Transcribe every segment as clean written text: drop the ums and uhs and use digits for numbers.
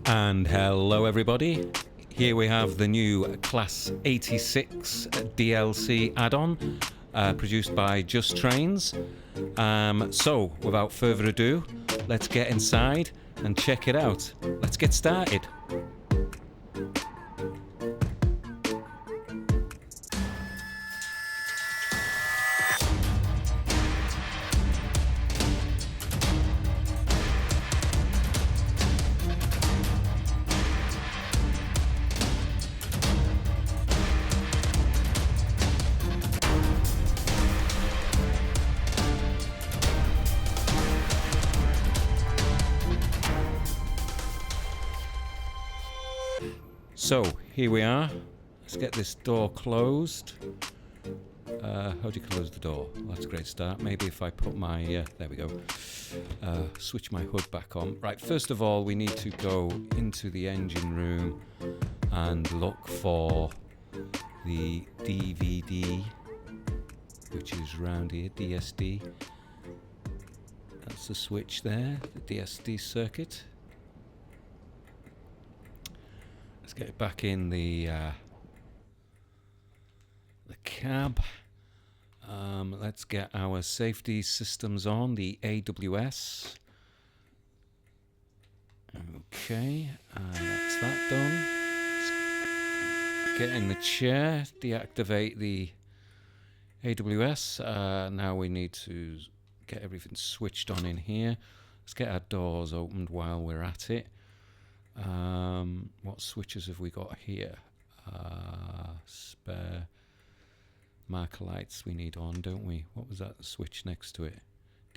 And hello everybody, here we have the new Class 86 DLC add-on produced by Just Trains. So without further ado, let's get inside and check it out. Let's get started. So, here we are. Let's get this door closed. How do you close the door? Well, that's a great start. Maybe if I put my... there we go. Switch my hood back on. Right, first of all, we need to go into the engine room and look for the DVD, which is round here, DSD. That's the switch there, the DSD circuit. Let's get it back in the cab. Let's get our safety systems on, the AWS. Okay, that's that done. Let's get in the chair, deactivate the AWS. Now we need to get everything switched on in here. Let's get our doors opened while we're at it. What switches have we got here? Spare marker lights we need on, don't we? What was that switch next to it?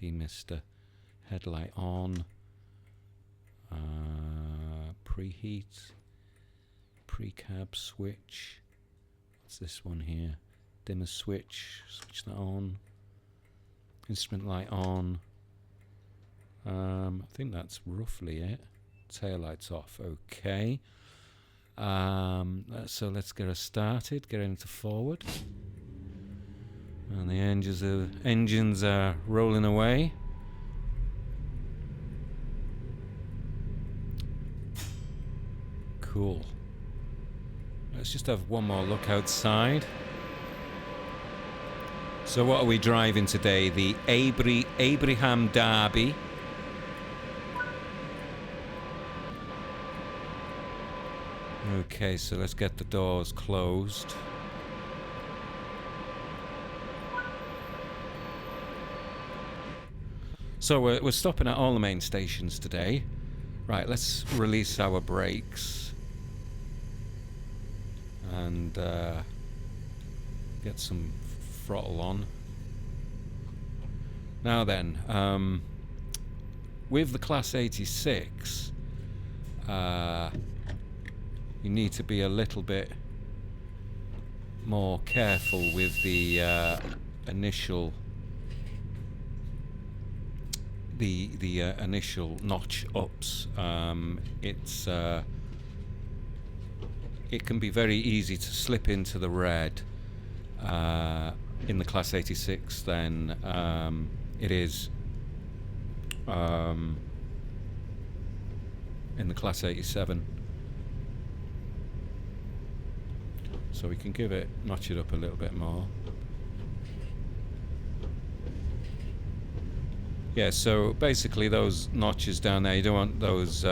Demister. Headlight on. Preheat. Pre-cab switch. What's this one here? Dimmer switch. Switch that on. Instrument light on. I think that's roughly it. Taillights off. Okay. So let's get us started. Get into forward. And the engines are rolling away. Cool. Let's just have one more look outside. So what are we driving today? The Abraham Derby. Okay, so let's get the doors closed. So we're stopping at all the main stations today. Right, let's release our brakes and get some throttle on. Now then, with the Class 86, you need to be a little bit more careful with the initial notch ups. It can be very easy to slip into the red in the Class 86 than it is in the Class 87. So we can notch it up a little bit more. Yeah, so basically those notches down there, you don't want those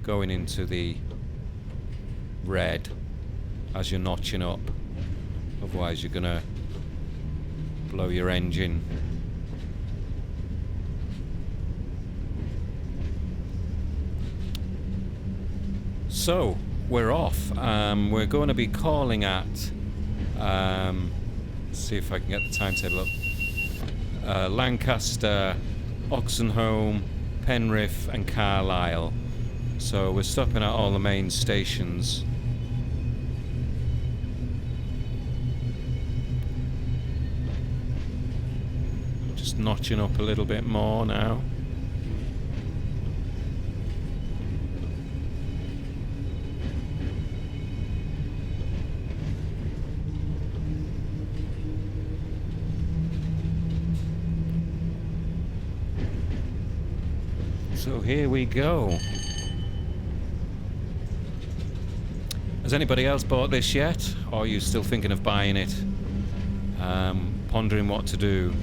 going into the red as you're notching up. Otherwise you're gonna blow your engine. So we're off. We're going to be calling at see if I can get the timetable up. Lancaster, Oxenholme, Penrith and Carlisle. So we're stopping at all the main stations. Just notching up a little bit more now. So here we go. anybody else bought this yet? Or are you still thinking of buying it? Pondering what to do.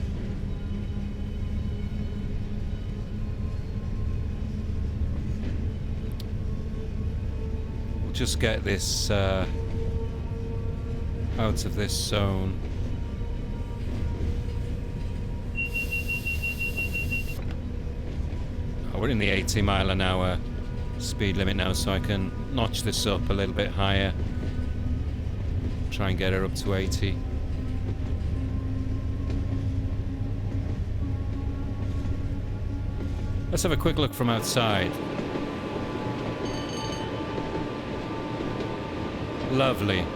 We'll just get this out of this zone. Oh, we're in the 80 mile an hour speed limit now, so I can notch this up a little bit higher. Try and get her up to 80. Let's have a quick look from outside. Lovely.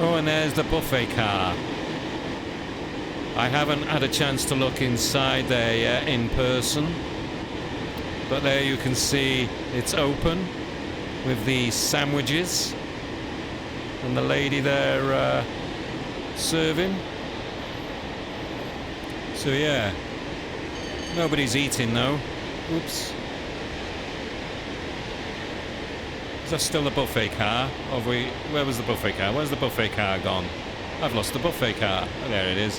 Oh, and there's the buffet car. I haven't had a chance to look inside there yet in person, but there you can see it's open with the sandwiches and the lady there serving. So yeah, nobody's eating though. Oops. Is that still the buffet car? Or have we... Where was the buffet car? Where's the buffet car gone? I've lost the buffet car. Oh, there it is.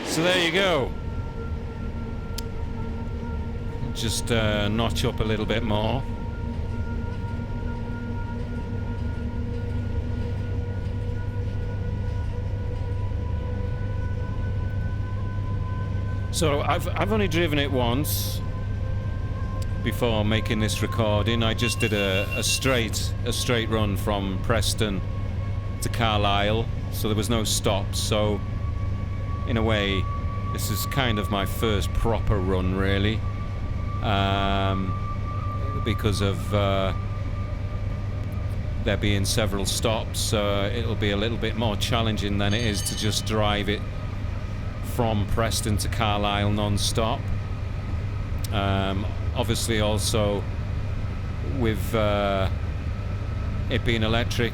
So there you go. Just notch up a little bit more. So I've only driven it once before making this recording. I just did a straight run from Preston to Carlisle, so there was no stops. So in a way, this is kind of my first proper run, really, because of there being several stops. It'll be a little bit more challenging than it is to just drive it from Preston to Carlisle non-stop. Obviously, also with it being electric,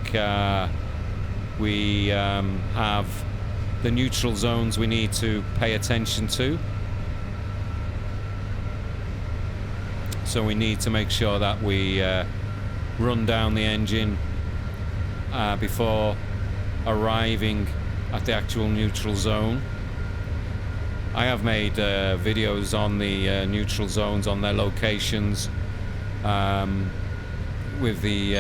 we have the neutral zones we need to pay attention to. So we need to make sure that we run down the engine before arriving at the actual neutral zone. I have made videos on the neutral zones, on their locations, with the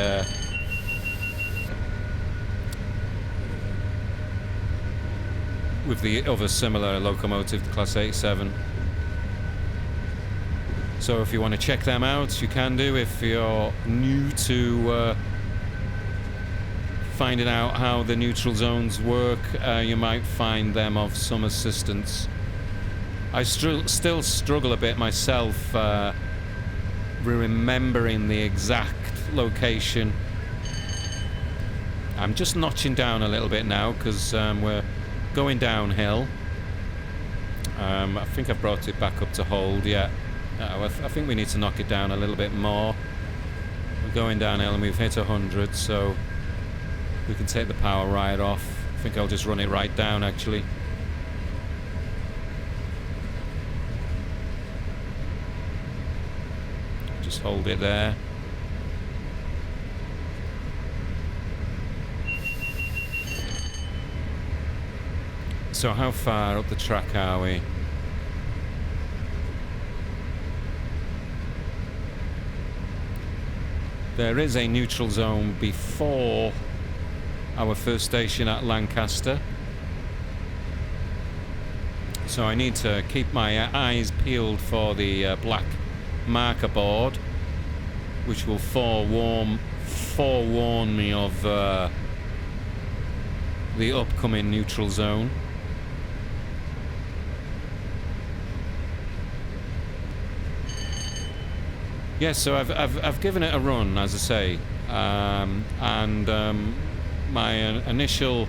other similar locomotive, the Class 87. So if you want to check them out, you can do. If you're new to finding out how the neutral zones work, you might find them of some assistance. I still struggle a bit myself remembering the exact location. I'm just notching down a little bit now because we're going downhill. I think I've brought it back up to hold. Yeah, I think we need to knock it down a little bit more. We're going downhill and we've hit 100, so we can take the power right off. I think I'll just run it right down, actually. Just hold it there. So how far up the track are we? There is a neutral zone before our first station at Lancaster. So I need to keep my eyes peeled for the black marker board, which will forewarn me of the upcoming neutral zone. Yeah, so I've given it a run, as I say, and my initial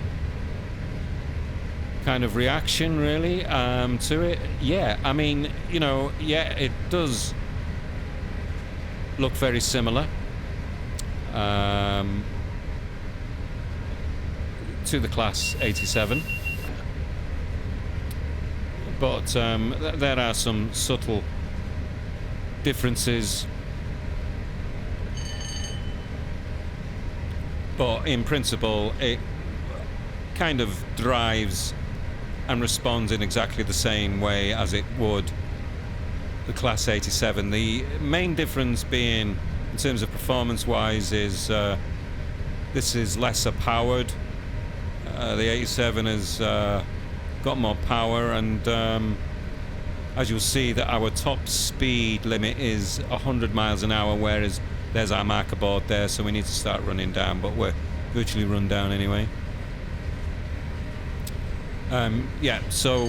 kind of reaction, really, to it. Yeah, I mean, you know, yeah, it does look very similar to the Class 87, but there are some subtle differences. But in principle, it kind of drives and responds in exactly the same way as it would the Class 87. The main difference being, in terms of performance-wise, is this is lesser powered. The 87 has got more power, and as you'll see, that our top speed limit is 100 miles an hour, whereas there's our marker board there, so we need to start running down, but we're virtually run down anyway. Yeah, so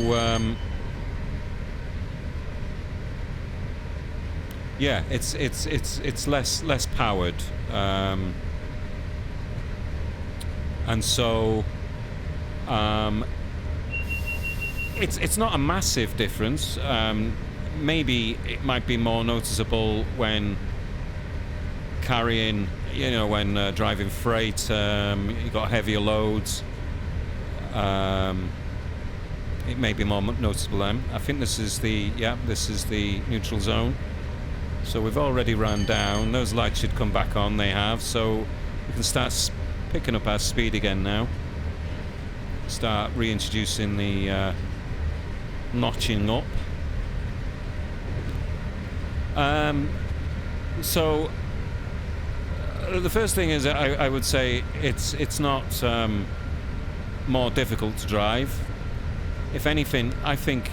yeah, it's less powered, and so it's not a massive difference. Maybe it might be more noticeable when carrying, you know, when driving freight. You got heavier loads. It may be more noticeable then. I think this is the neutral zone. So we've already run down. Those lights should come back on. They have. So we can start picking up our speed again now. Start reintroducing the notching up. So the first thing is, I would say it's not more difficult to drive. If anything, I think,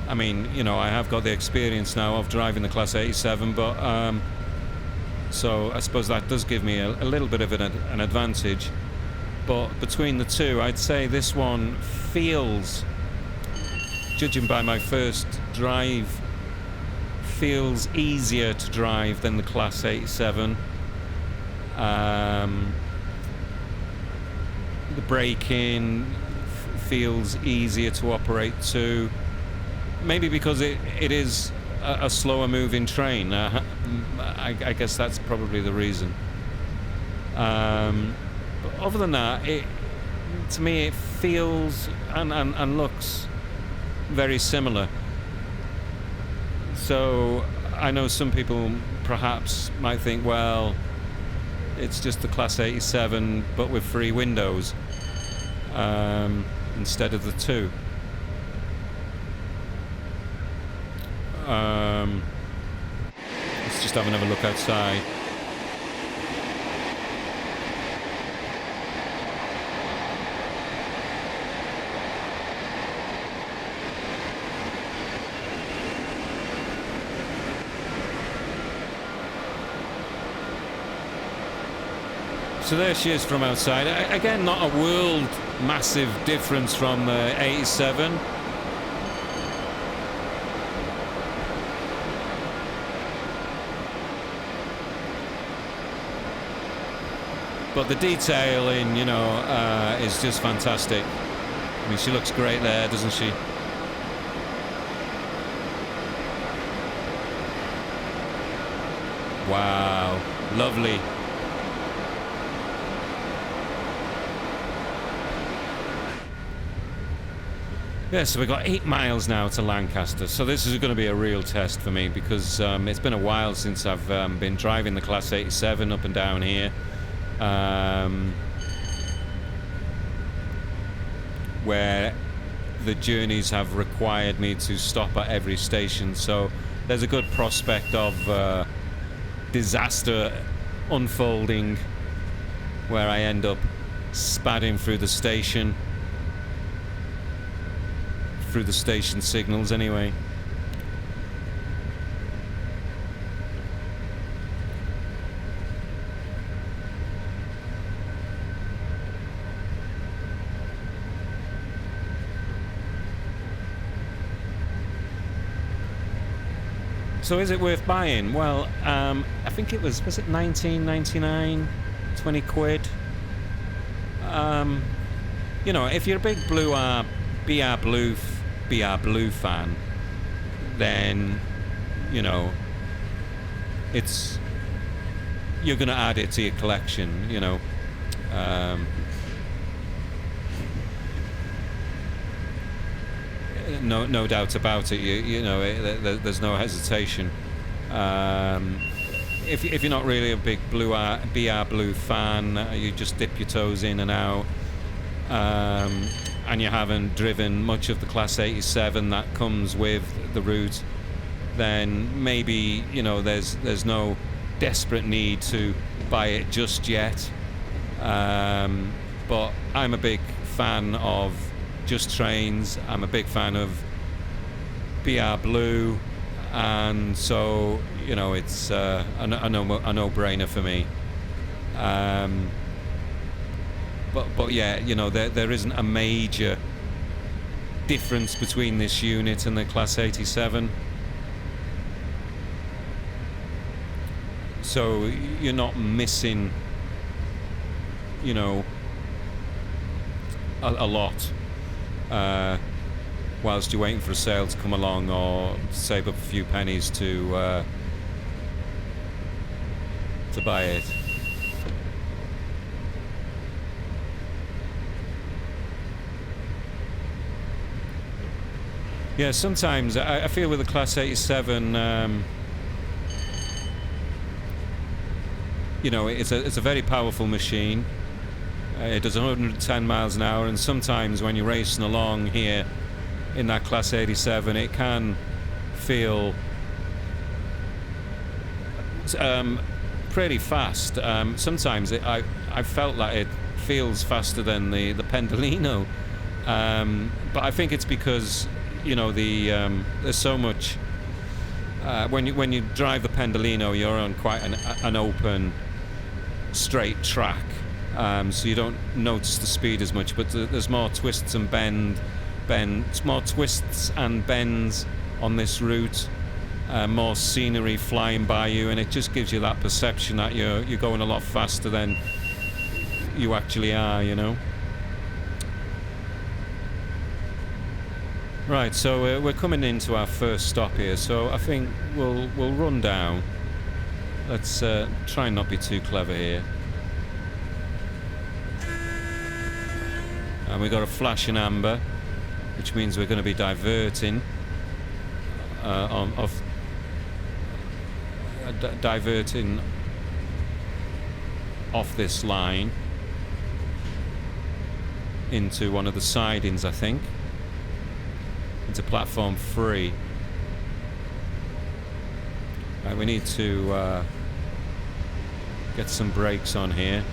I mean, you know, I have got the experience now of driving the Class 87, but so I suppose that does give me a little bit of an advantage. But between the two, I'd say this one feels, judging by my first drive, feels easier to drive than the Class 87. The braking feels easier to operate too. Maybe because it is a slower moving train. I guess that's probably the reason. But other than that, to me it feels and looks very similar. So I know some people perhaps might think, well, it's just the Class 87 but with 3 windows instead of the 2. Let's just have another look outside. So there she is from outside. Again, not a world massive difference from the 87. But the detailing, you know, is just fantastic. I mean, she looks great there, doesn't she? Wow, lovely. Yeah, so we've got 8 miles now to Lancaster. So this is going to be a real test for me because it's been a while since I've been driving the Class 87 up and down here. Where the journeys have required me to stop at every station, so there's a good prospect of disaster unfolding where I end up spadding through the station signals anyway. So is it worth buying? Well, I think it was it 19.99, 20 quid? You know, if you're a big BR Blue fan, then, you know, you're going to add it to your collection, you know. No doubt about it. You know, there's no hesitation. If you're not really a big BR Blue fan, you just dip your toes in and out, and you haven't driven much of the Class 87 that comes with the route, then maybe, you know, there's no desperate need to buy it just yet. But I'm a big fan of Just Trains. I'm a big fan of BR Blue, and so, you know, it's a no-brainer for me. But yeah, you know, there isn't a major difference between this unit and the Class 87. So you're not missing, you know, a lot whilst you're waiting for a sale to come along, or save up a few pennies to buy it. Yeah, sometimes I feel with the Class 87, you know, it's a very powerful machine. It does 110 miles an hour, and sometimes when you're racing along here in that Class 87, it can feel pretty fast. Sometimes I felt that it feels faster than the Pendolino, but I think it's because, you know, there's so much. When you drive the Pendolino, you're on quite an open, straight track, so you don't notice the speed as much. But there's more twists and bends on this route, more scenery flying by you, and it just gives you that perception that you're going a lot faster than you actually are, you know. Right, so we're coming into our first stop here, so I think we'll run down. Let's try and not be too clever here. And we've got a flash in amber, which means we're going to be diverting diverting off this line into one of the sidings, I think, into platform 3. Right, we need to get some brakes on here.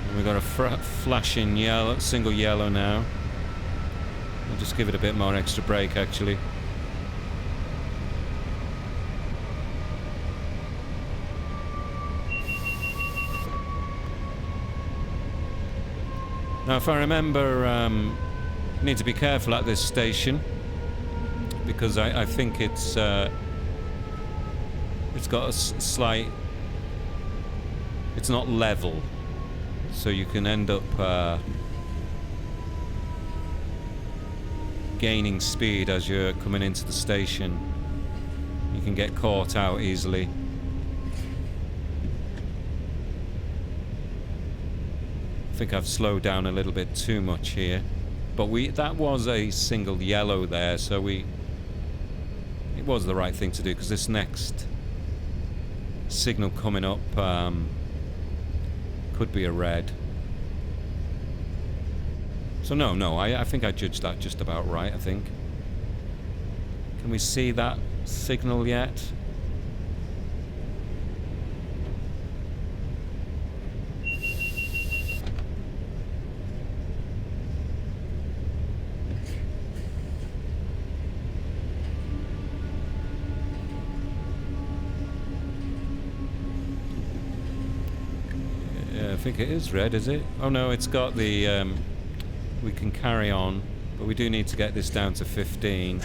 And we've got a flashing yellow, single yellow now. I'll just give it a bit more extra brake, actually. Now, if I remember, I need to be careful at this station, because I think it's got a slight, it's not level, so you can end up gaining speed as you're coming into the station. You can get caught out easily. I think I've slowed down a little bit too much here, but that was a single yellow there, so it was the right thing to do, because this next signal coming up could be a red. So no, I think I judged that just about right, I think. Can we see that signal yet? I think it is red, is it? Oh no, it's got the we can carry on. But we do need to get this down to 15.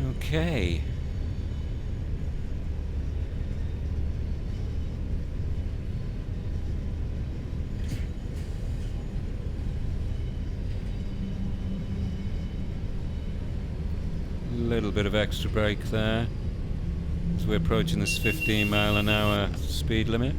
Okay. Little bit of extra brake there as we're approaching this 15-mile-an-hour speed limit.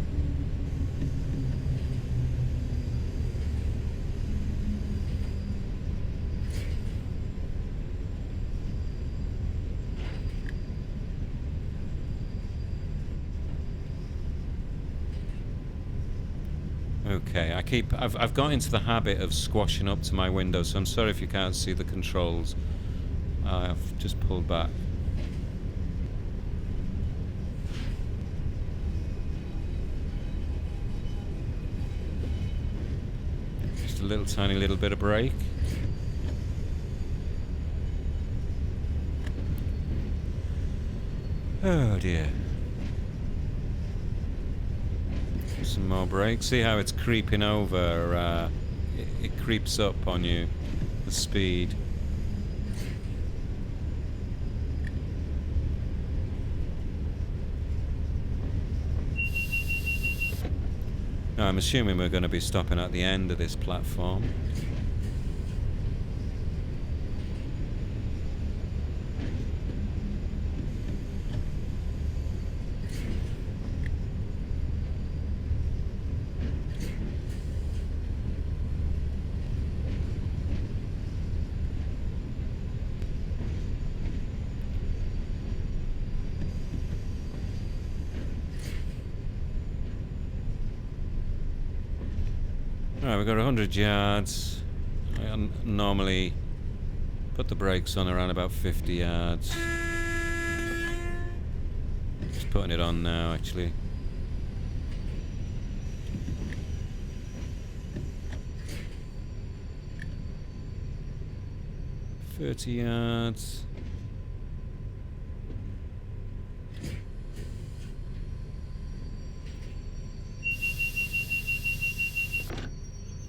Okay, I've got into the habit of squashing up to my window, so I'm sorry if you can't see the controls. I've just pulled back. Just a little tiny little bit of brake. Oh dear. Some more brake. See how it's creeping over? It creeps up on you, the speed. Now, I'm assuming we're going to be stopping at the end of this platform. Right, we've got 100 yards. I normally put the brakes on around about 50 yards. Just putting it on now, actually. $30 yards.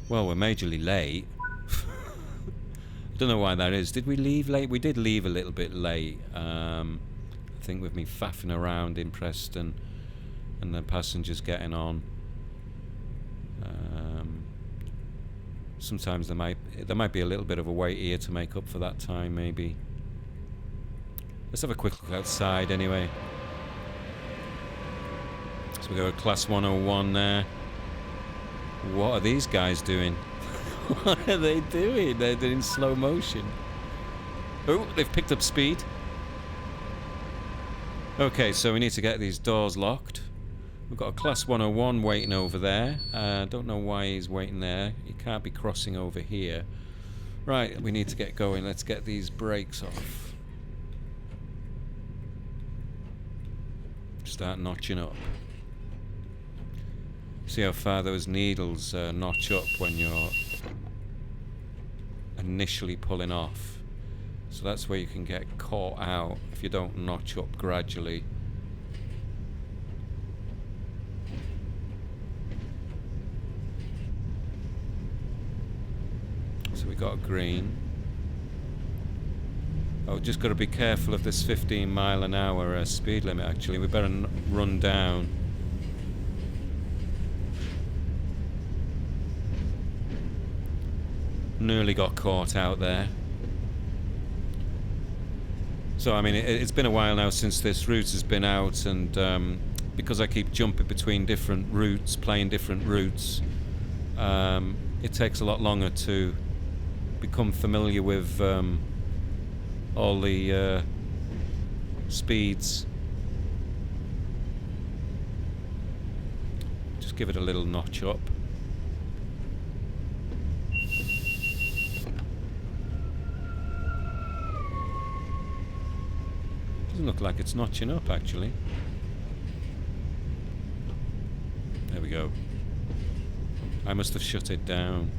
Well, we're majorly late. I don't know why that is. Did we leave late? We did leave a little bit late. I think with me faffing around in Preston and the passengers getting on. Sometimes there might be a little bit of a wait here to make up for that time, maybe. Let's have a quick look outside anyway. So we got a Class 101 there. What are these guys doing? What are they doing? They're in slow motion. Oh, they've picked up speed. Okay, so we need to get these doors locked. We've got a Class 101 waiting over there. Don't know why he's waiting there. He can't be crossing over here. Right, we need to get going. Let's get these brakes off. Start notching up. See how far those needles notch up when you're initially pulling off. So that's where you can get caught out if you don't notch up gradually. So we got a green. Oh, just got to be careful of this 15-mile-an-hour speed limit, actually. We better run down. Nearly got caught out there. So I mean it's been a while now since this route has been out, and because I keep jumping between different routes, playing different routes, it takes a lot longer to become familiar with all the speeds. Just give it a little notch up. Doesn't look like it's notching up, actually. There we go. I must have shut it down.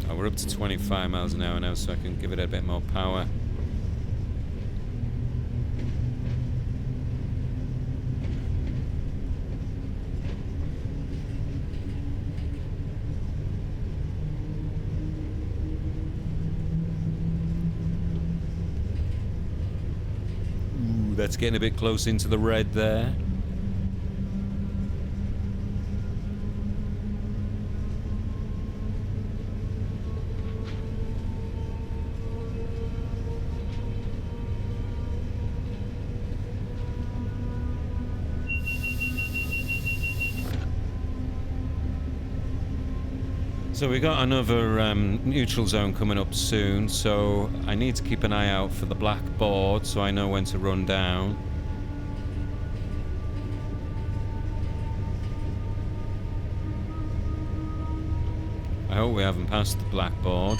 Oh, we're up to 25 miles an hour now, so I can give it a bit more power. That's getting a bit close into the red there. So we got another neutral zone coming up soon, so I need to keep an eye out for the black board so I know when to run down. I hope we haven't passed the black board.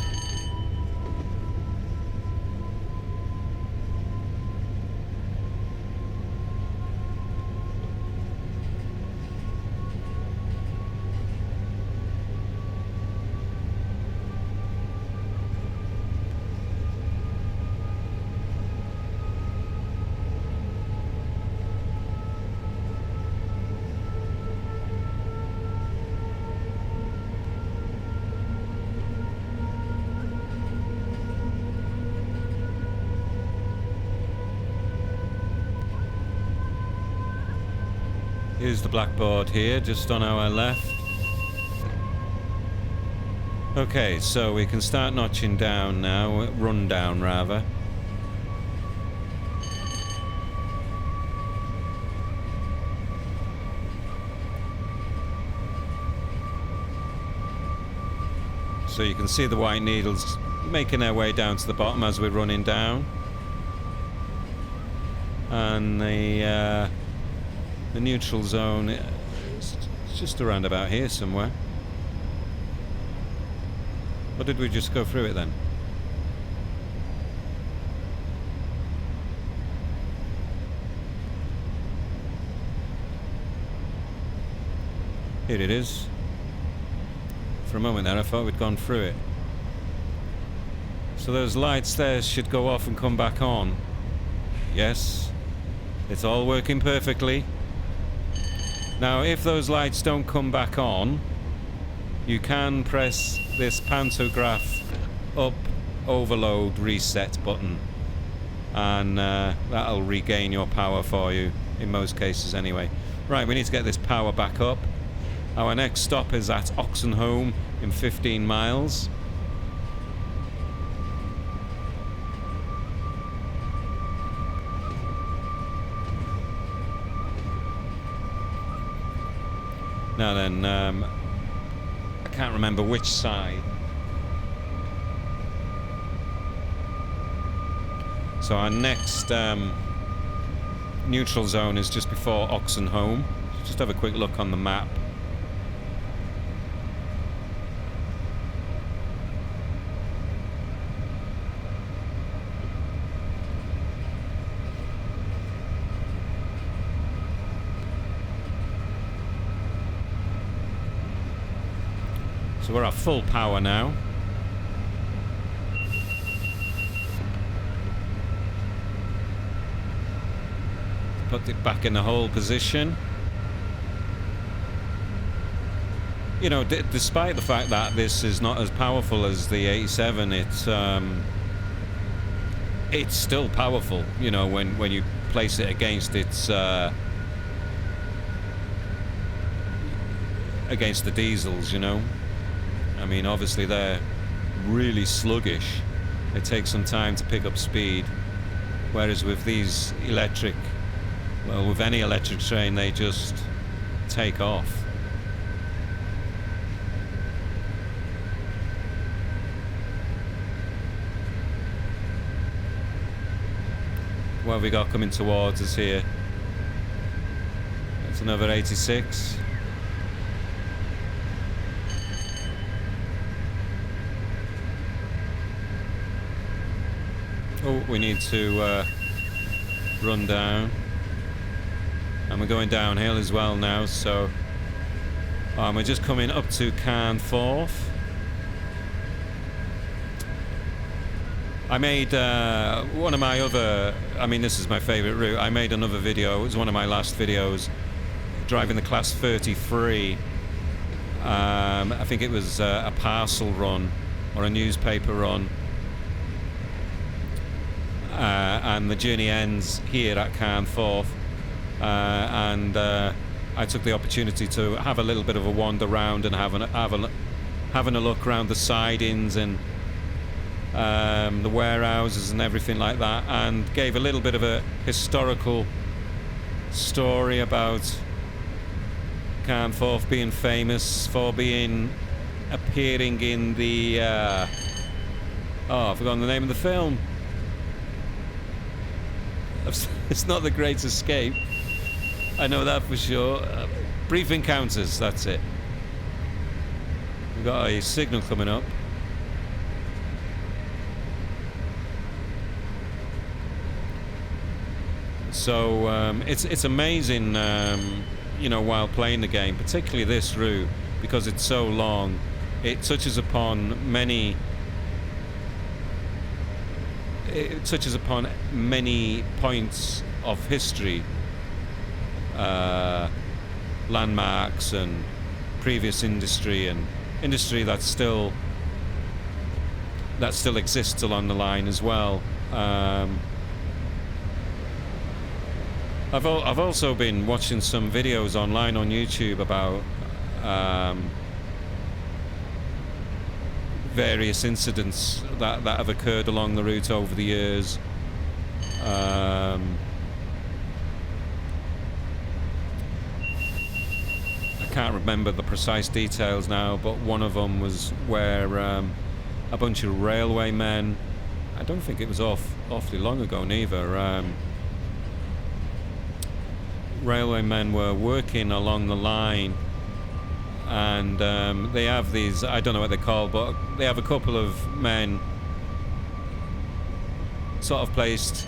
Here's the blackboard here, just on our left. Okay, so we can start notching down now, run down rather. So you can see the white needles making their way down to the bottom as we're running down. And the neutral zone is just around about here somewhere. Or did we just go through it then? Here it is. For a moment there I thought we'd gone through it. So those lights there should go off and come back on. Yes, it's all working perfectly. Now, if those lights don't come back on, you can press this pantograph up overload reset button, and that'll regain your power for you, in most cases anyway. Right, we need to get this power back up. Our next stop is at Oxenholme in 15 miles. Now then, I can't remember which side. So our next neutral zone is just before Oxenholme. Just have a quick look on the map. So we're at full power now. Put it back in the whole position. You know, despite the fact that this is not as powerful as the 87, it's still powerful. You know, when you place it against its against the diesels, you know. I mean, obviously they're really sluggish. It takes some time to pick up speed, whereas with these electric, well, with any electric train, they just take off. What have we got coming towards us here? That's another 86. Oh, we need to run down. And we're going downhill as well now, so we're just coming up to Carnforth. I made one of my other, I mean this is my favourite route, I made another video, it was one of my last videos, driving the Class 33. I think it was a parcel run or a newspaper run. And the journey ends here at Carnforth. And I took the opportunity to have a little bit of a wander around and having a look around the sidings and the warehouses and everything like that, and gave a little bit of a historical story about Carnforth being famous for appearing in the I've forgotten the name of the film. It's not The Great Escape, I know that for sure. Brief Encounters, that's it. We've got a signal coming up. So it's amazing, you know, while playing the game, particularly this route, because it's so long, it touches upon many points of history, landmarks and previous industry, and industry that still exists along the line as well. I've also been watching some videos online on YouTube about various incidents that have occurred along the route over the years. I can't remember the precise details now, but one of them was where a bunch of railway men, I don't think it was awfully long ago neither, railway men were working along the line, and they have these, I don't know what they're called, but they have a couple of men sort of placed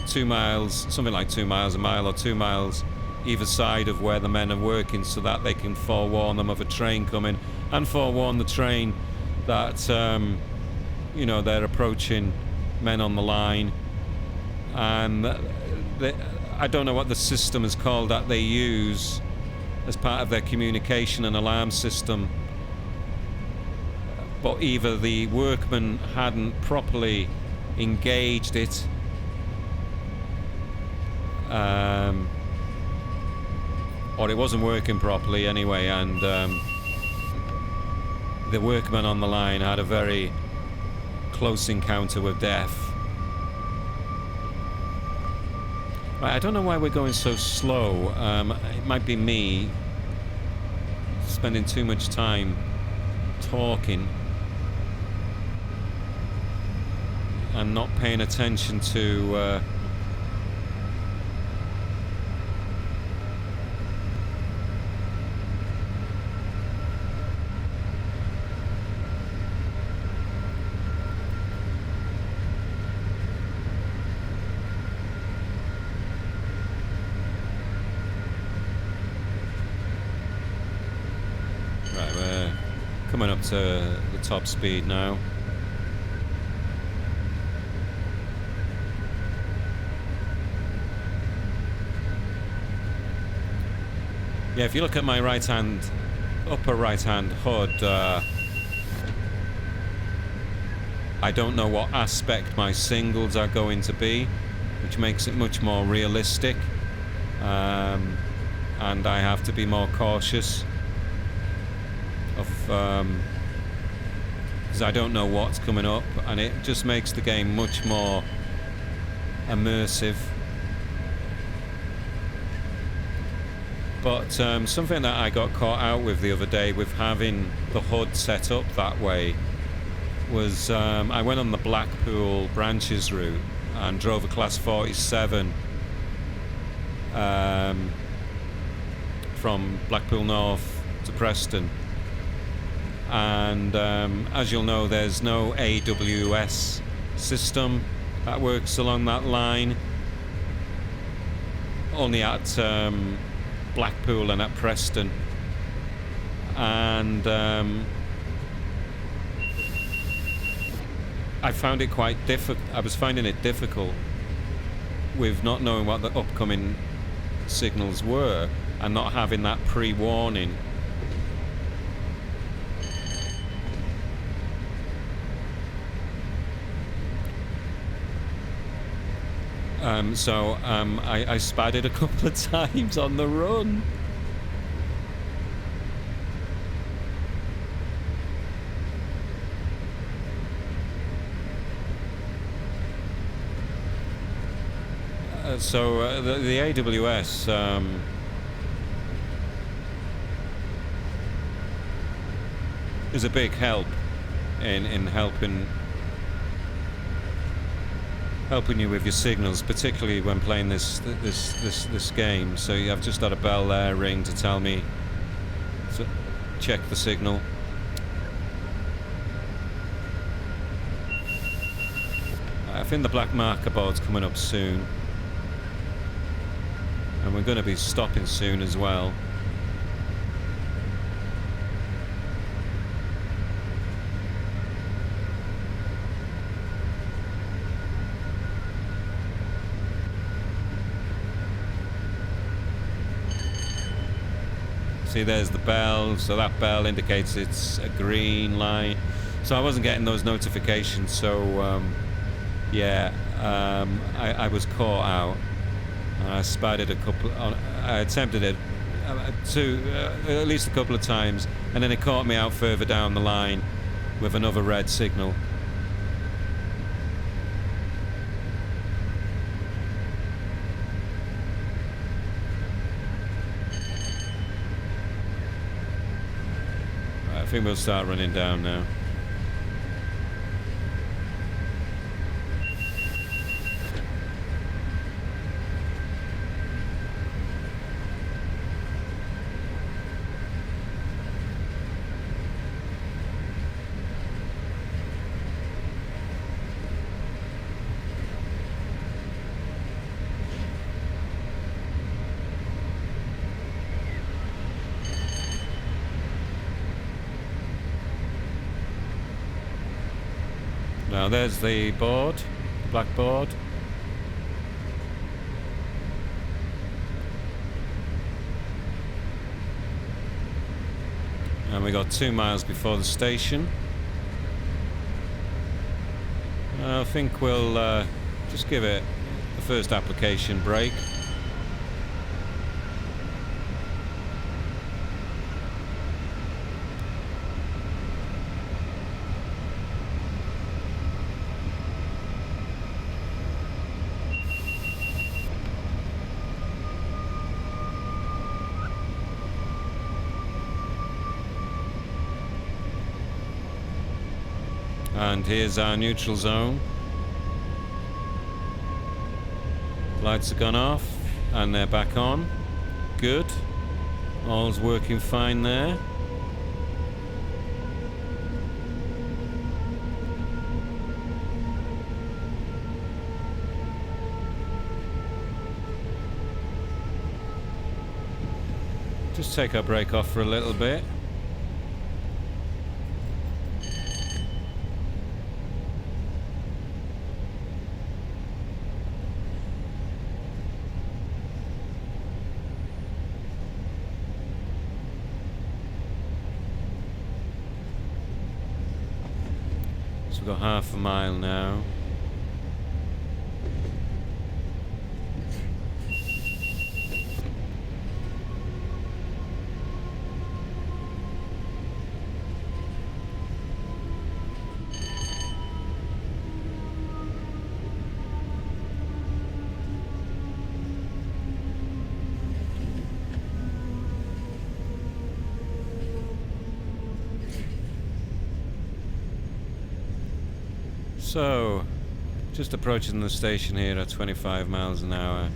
2 miles, something like 2 miles, a mile or 2 miles either side of where the men are working, so that they can forewarn them of a train coming and forewarn the train that you know, they're approaching men on the line. And I don't know what the system is called that they use as part of their communication and alarm system, but either the workmen hadn't properly engaged it, or it wasn't working properly anyway, and the workmen on the line had a very close encounter with death. Right, I don't know why we're going so slow. It might be me spending too much time talking and not paying attention to coming up to the top speed now. Yeah, if you look at my upper right hand HUD, I don't know what aspect my singles are going to be, which makes it much more realistic, and I have to be more cautious of, because I don't know what's coming up, and it just makes the game much more immersive. But something that I got caught out with the other day with having the HUD set up that way was I went on the Blackpool branches route and drove a Class 47 from Blackpool North to Preston. And as you'll know, there's no AWS system that works along that line. only at Blackpool and at Preston, and I found it quite difficult. I was finding it difficult with not knowing what the upcoming signals were and not having that pre-warning. So I spatted a couple of times on the run. So the AWS is a big help in helping you with your signals, particularly when playing this game. So I've just had a bell there ring to tell me to check the signal. I think the black marker board's coming up soon, and we're going to be stopping soon as well. See, there's the bell, so that bell indicates it's a green light. So I wasn't getting those notifications, so yeah, I was caught out. I spatted a couple. I attempted it at least a couple of times, and then it caught me out further down the line with another red signal. I think we'll start running down now. Now there's the board, the black board. And we got 2 miles before the station. I think we'll just give it the first application break. And here's our neutral zone. Lights have gone off and they're back on. Good. All's working fine there. Just take our brake off for a little bit. We've got half a mile now. So, just approaching the station here at 25 miles an hour.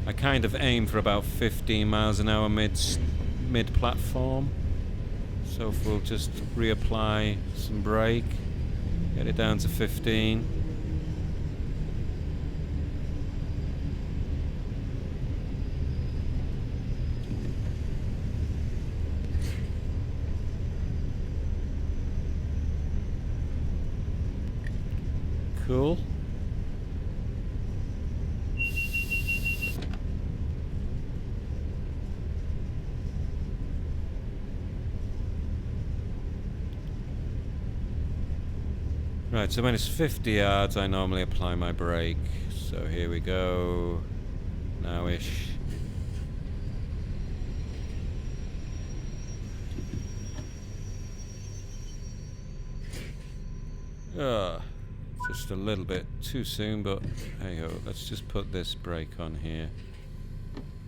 I kind of aim for about 15 miles an hour mid-platform. So if we'll just reapply some brake, get it down to 15. Cool. Right, so when it's 50 yards, I normally apply my brake. So here we go. Now-ish. Just a little bit too soon, but hey ho, let's just put this brake on here.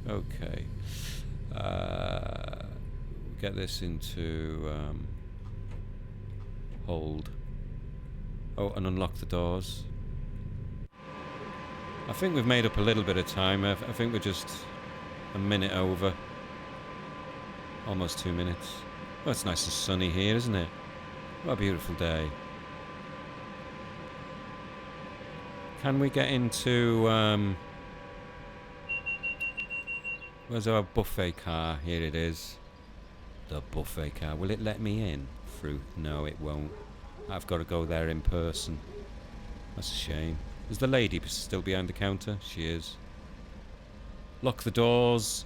Okay. Get this into hold. Oh, and unlock the doors. I think we've made up a little bit of time. I think we're just a minute over. Almost 2 minutes. Well, it's nice and sunny here, isn't it? What a beautiful day. Can we get into... where's our buffet car? Here it is. The buffet car. Will it let me in? Through? No, it won't. I've got to go there in person. That's a shame. Is the lady still behind the counter? She is. Lock the doors.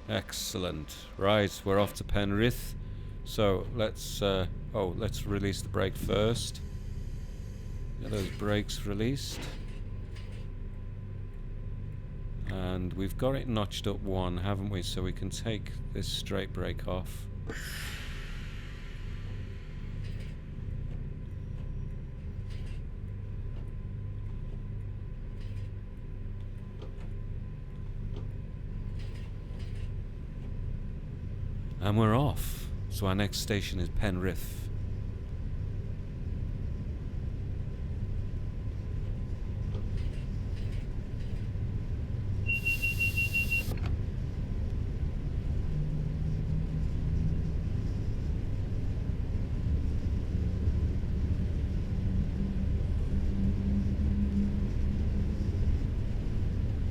Excellent. Right, we're off to Penrith. So let's let's release the brake first. Get those brakes released. And we've got it notched up 1, haven't we? So we can take this straight brake off. And we're off. So our next station is Penrith.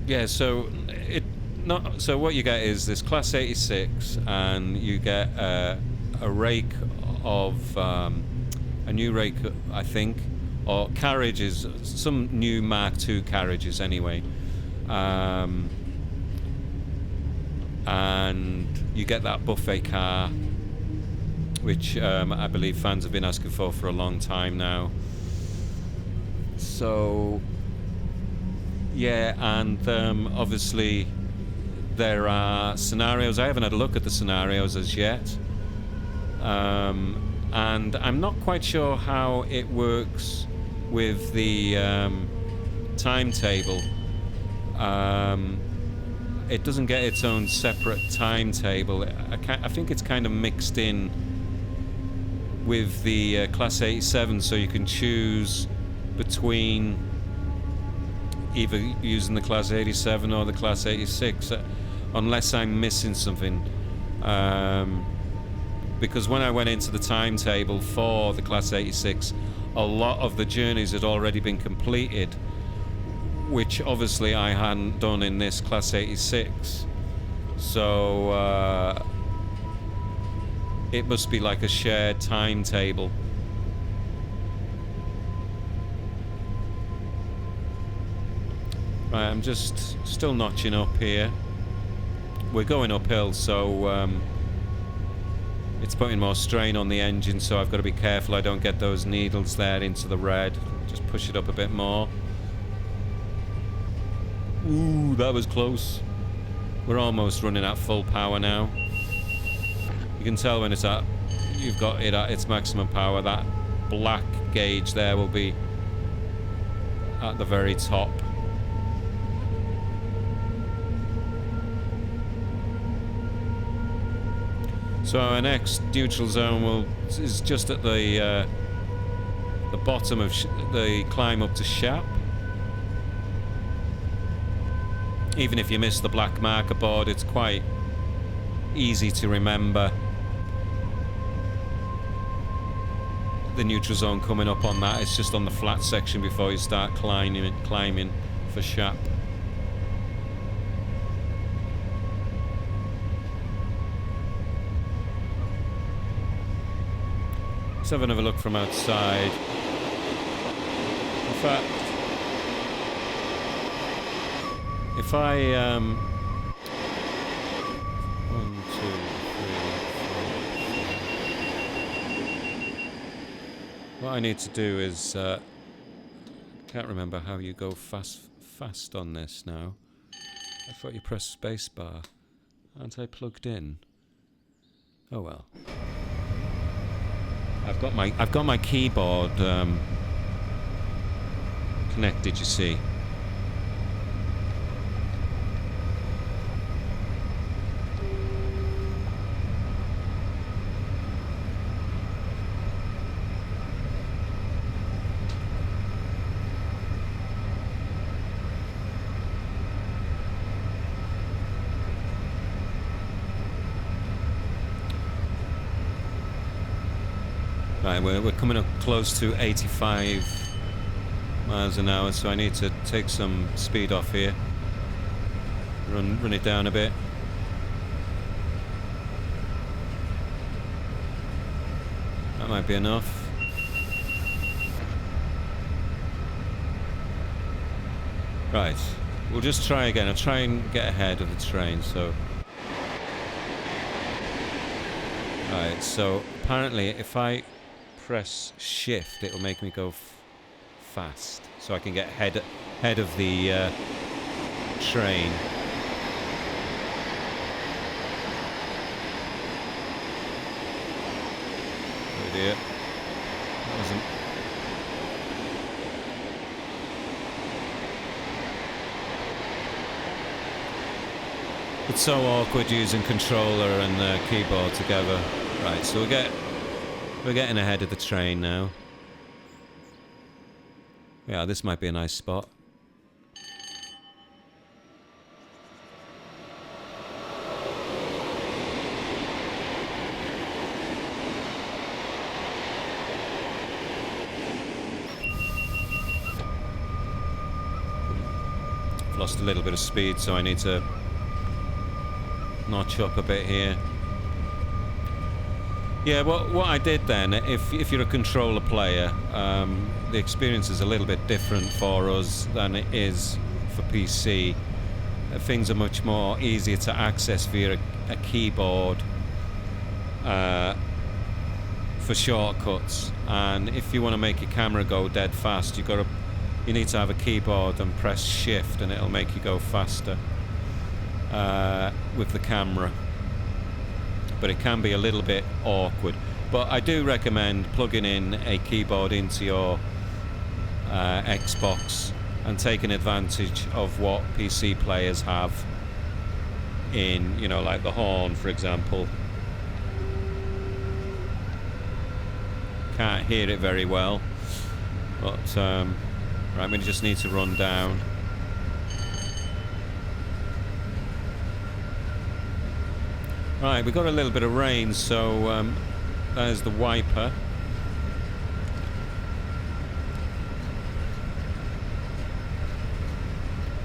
Yeah, so so what you get is this Class 86, and you get a rake of a new rake, I think, or carriages, some new Mark II carriages anyway, and you get that buffet car, which I believe fans have been asking for a long time now. So yeah, and obviously there are scenarios. I haven't had a look at the scenarios as yet, and I'm not quite sure how it works with the timetable. It doesn't get its own separate timetable. I think it's kind of mixed in with the Class 87, so you can choose between either using the Class 87 or the Class 86, unless I'm missing something. Because when I went into the timetable for the Class 86, a lot of the journeys had already been completed, which obviously I hadn't done in this Class 86. So it must be like a shared timetable. Right, I'm just still notching up here. We're going uphill, so it's putting more strain on the engine, so I've got to be careful I don't get those needles there into the red. Just push it up a bit more. Ooh, that was close. We're almost running at full power now. You can tell when you've got it at its maximum power. That black gauge there will be at the very top. So our next neutral zone is just at the bottom of the climb up to Shap. Even if you miss the black marker board, it's quite easy to remember the neutral zone coming up on that. It's just on the flat section before you start climbing for Shap. Let's have another look from outside. fact, if I 1, 2, 3, 4. What I need to do is can't remember how you go fast on this now. I thought you press spacebar. Aren't I plugged in? Oh well. I've got my keyboard connected, you see. Right, we're coming up close to 85 miles an hour, so I need to take some speed off here. Run it down a bit. That might be enough. Right, we'll just try again. I'll try and get ahead of the train, so... Right, so apparently if I press shift, it'll make me go fast, so I can get ahead of the train. Oh dear, that wasn't. It's so awkward using controller and keyboard together. Right, so we're getting ahead of the train now. Yeah, this might be a nice spot. I've lost a little bit of speed, so I need to notch up a bit here. Yeah, what I did then, if you're a controller player, the experience is a little bit different for us than it is for PC. Things are much more easier to access via a keyboard for shortcuts. And if you want to make your camera go dead fast, you need to have a keyboard and press shift, and it'll make you go faster with the camera. But it can be a little bit awkward. But I do recommend plugging in a keyboard into your Xbox and taking advantage of what PC players have in, you know, like the horn, for example. Can't hear it very well, but right, we just need to run down. Right, we've got a little bit of rain, so there's the wiper.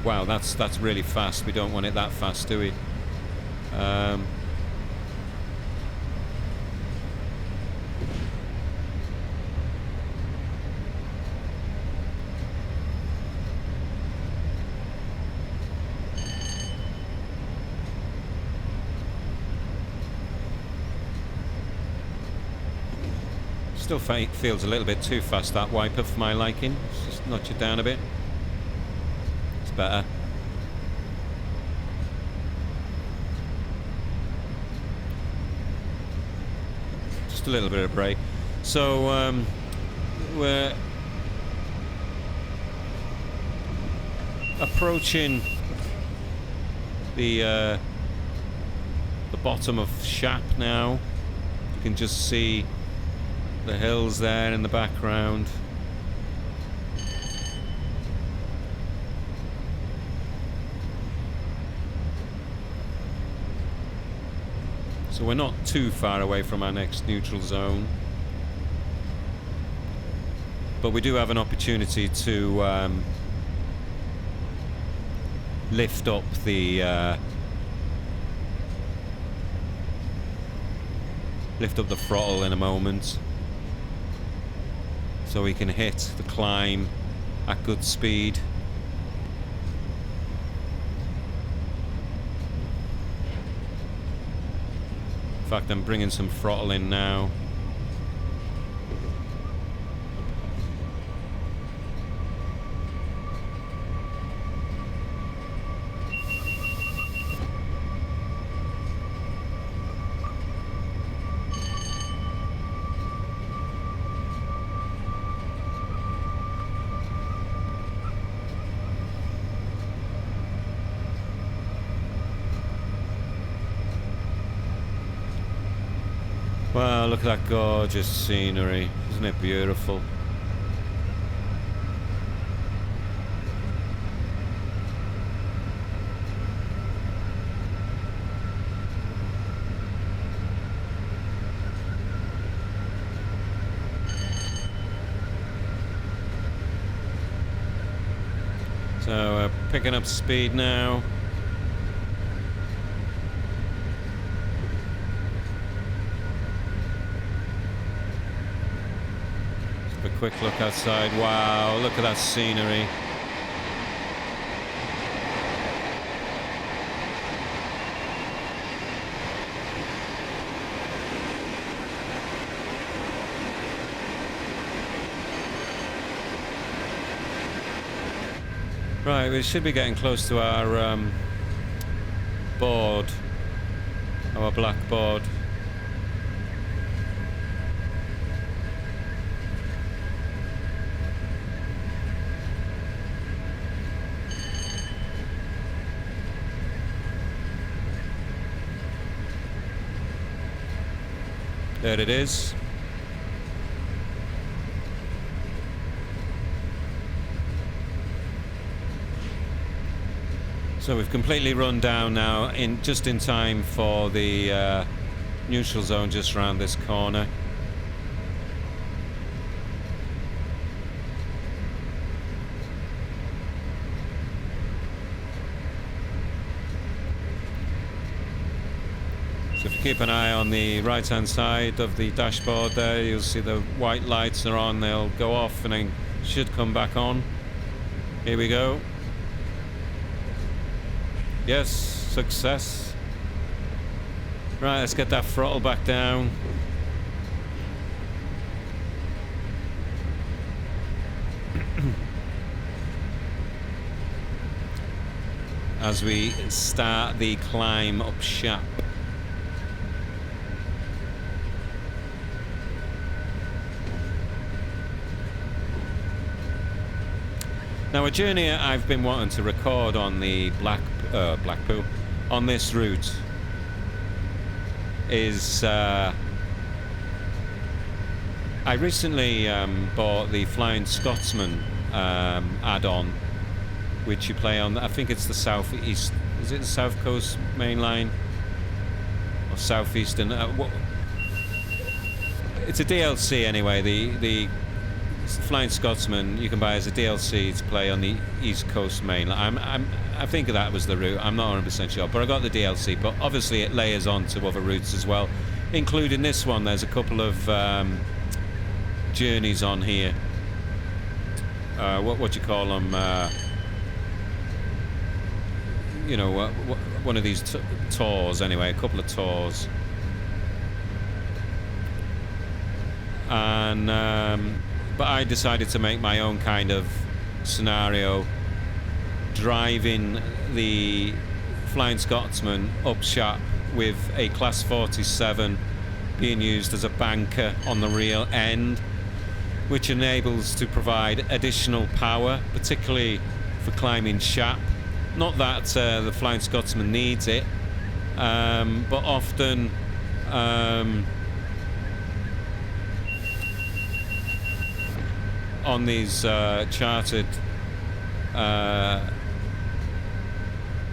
Wow, that's really fast. We don't want it that fast, do we? Still feels a little bit too fast, that wiper, for my liking. Let's just notch it down a bit. It's better. Just a little bit of break. So we're approaching the bottom of Shap now. You can just see the hills there in the background. So we're not too far away from our next neutral zone, but we do have an opportunity to lift up the throttle in a moment, so we can hit the climb at good speed. In fact, I'm bringing some throttle in now. Wow, look at that gorgeous scenery. Isn't it beautiful? So picking up speed now. Quick look outside. Wow, look at that scenery. Right, we should be getting close to our board, our black board. There it is. So we've completely run down now, just in time for the neutral zone just around this corner. So if you keep an eye on the right hand side of the dashboard there, you'll see the white lights are on. They'll go off and then should come back on. Here we go. Yes, success. Right, let's get that throttle back down. As we start the climb up Shap. Now, a journey I've been wanting to record on the Blackpool on this route is I recently bought the Flying Scotsman add-on, which you play on. I think it's the southeast. Is it the South Coast Main Line or southeastern? It's a DLC anyway. The Flying Scotsman you can buy as a DLC to play on the East Coast Main Line. I think that was the route. I'm not 100% sure, but I got the DLC. But obviously it layers on to other routes as well, including this one. There's a couple of journeys on here. What do you call them? You know, one of these tours anyway. A couple of tours. And but I decided to make my own kind of scenario, driving the Flying Scotsman up Shap with a Class 47 being used as a banker on the rear end, which enables to provide additional power, particularly for climbing Shap. Not that the Flying Scotsman needs it, but often on these chartered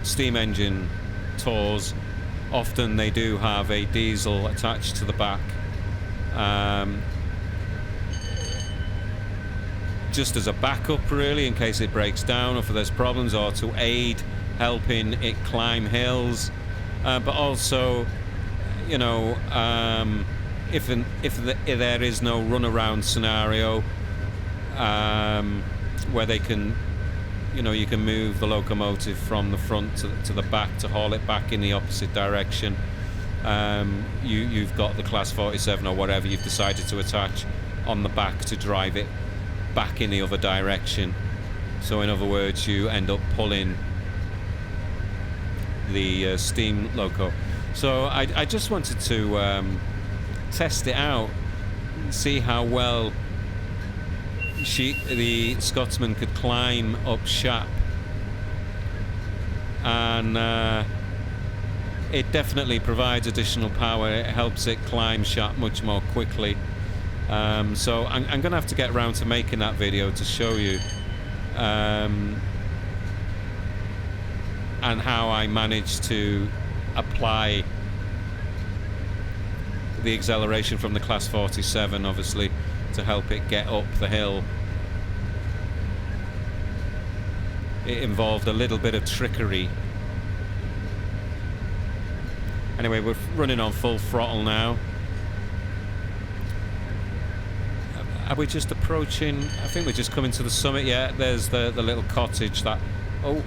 steam engine tours, often they do have a diesel attached to the back, just as a backup really, in case it breaks down or if there's problems, or to aid helping it climb hills, but also, you know, if there is no runaround scenario, where they can, you know, you can move the locomotive from the front to the back to haul it back in the opposite direction. You've got the Class 47 or whatever you've decided to attach on the back to drive it back in the other direction. So in other words, you end up pulling the steam loco. So I just wanted to test it out, see how well the Scotsman could climb up Shap, and it definitely provides additional power. It helps it climb Shap much more quickly. So I'm going to have to get around to making that video to show you and how I managed to apply the acceleration from the Class 47, obviously, to help it get up the hill. It involved a little bit of trickery. Anyway, we're running on full throttle now. Are we just approaching? I think we're just coming to the summit. Yeah, there's the little cottage that, oh,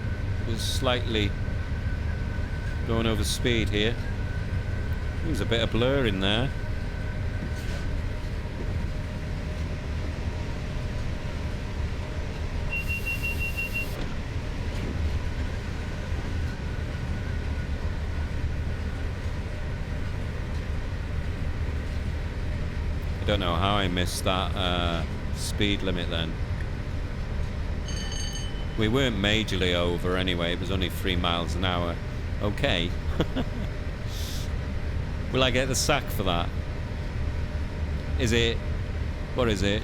was slightly going over speed here. There's a bit of blur in there. I don't know how I missed that speed limit then. We weren't majorly over anyway, it was only 3 miles an hour. Okay. Will I get the sack for that? Is it, what is it?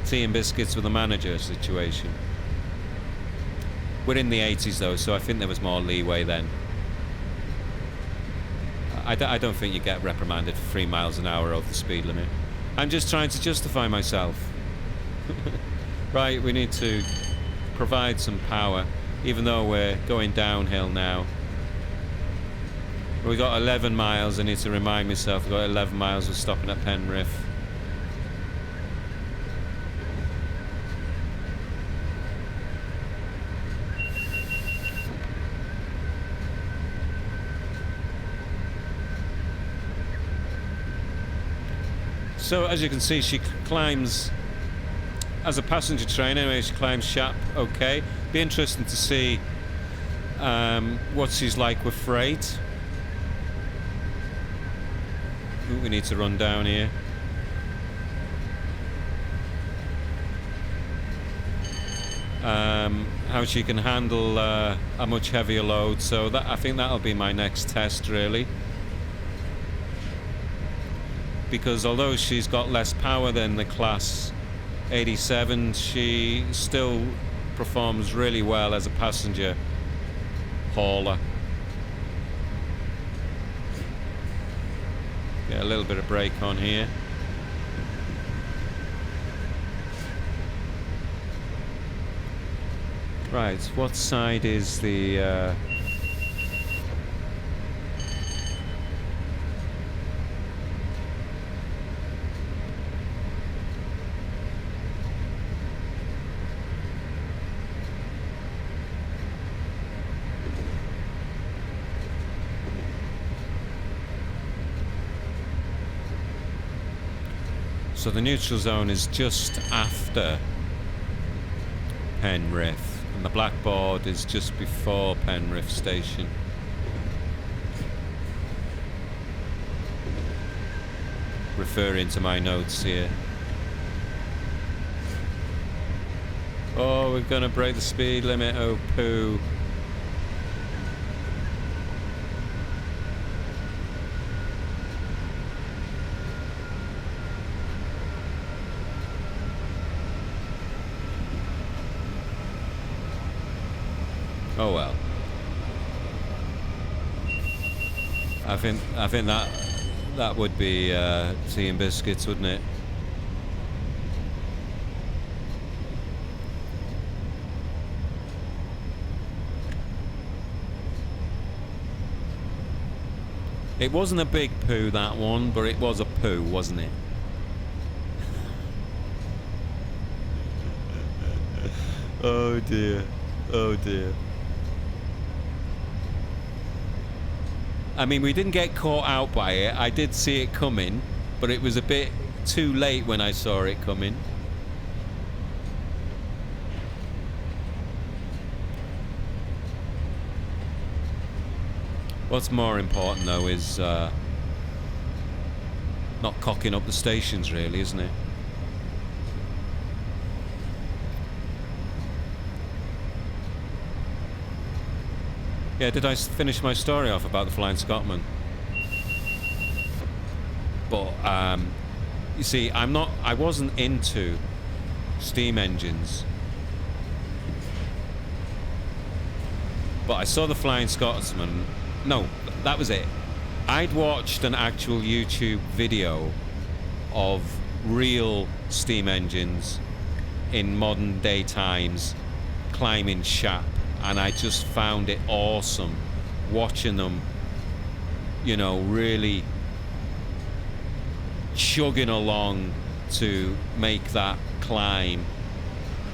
Tea and biscuits with the manager situation. We're in the 80s though, so I think there was more leeway then. I don't think you get reprimanded for 3 miles an hour over the speed limit. I'm just trying to justify myself. Right, we need to provide some power, even though we're going downhill now. We've got 11 miles, I need to remind myself, we've got 11 miles, we're stopping at Penrith. So as you can see, she climbs, as a passenger train anyway, she climbs Shap okay. Be interesting to see what she's like with freight. Ooh, we need to run down here. How she can handle a much heavier load, so that, I think that'll be my next test really. Because although she's got less power than the Class 87, she still performs really well as a passenger hauler. Get a little bit of brake on here. Right, what side is the so the neutral zone is just after Penrith, and the blackboard is just before Penrith station. Referring to my notes here. Oh, we're gonna break the speed limit, oh poo. Oh well. I think that would be tea and biscuits, wouldn't it? It wasn't a big poo, that one, but it was a poo, wasn't it? Oh dear. Oh dear. I mean, we didn't get caught out by it. I did see it coming, but it was a bit too late when I saw it coming. What's more important, though, is not cocking up the stations, really, isn't it? Yeah, did I finish my story off about the Flying Scotsman? But you see, I wasn't into steam engines, but I saw the Flying Scotsman. No, that was it. I'd watched an actual YouTube video of real steam engines in modern day times climbing Shap, and I just found it awesome watching them, you know, really chugging along to make that climb.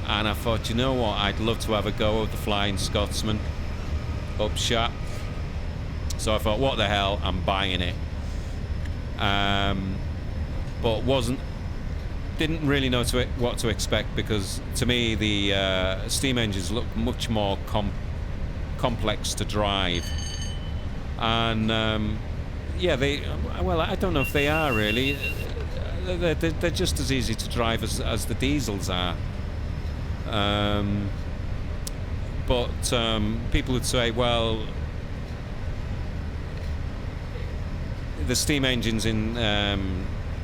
And I thought, you know what, I'd love to have a go of the Flying Scotsman up Shap. So I thought, what the hell, I'm buying it. But didn't really know what to expect, because to me the steam engines look much more complex to drive. And yeah, well, I don't know if they are really. They're just as easy to drive as the diesels are. But people would say, well, the steam engines in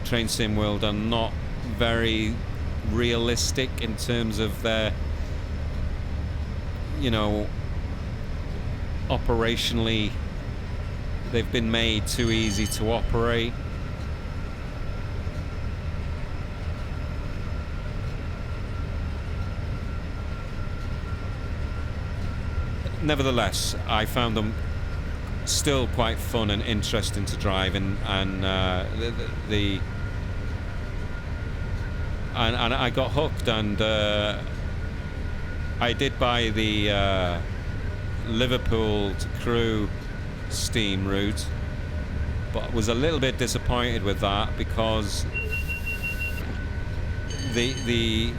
Train Sim World are not very realistic in terms of their, you know, operationally, they've been made too easy to operate. Nevertheless, I found them still quite fun and interesting to drive, and I got hooked, and I did buy the Liverpool to Crewe steam route, but was a little bit disappointed with that because the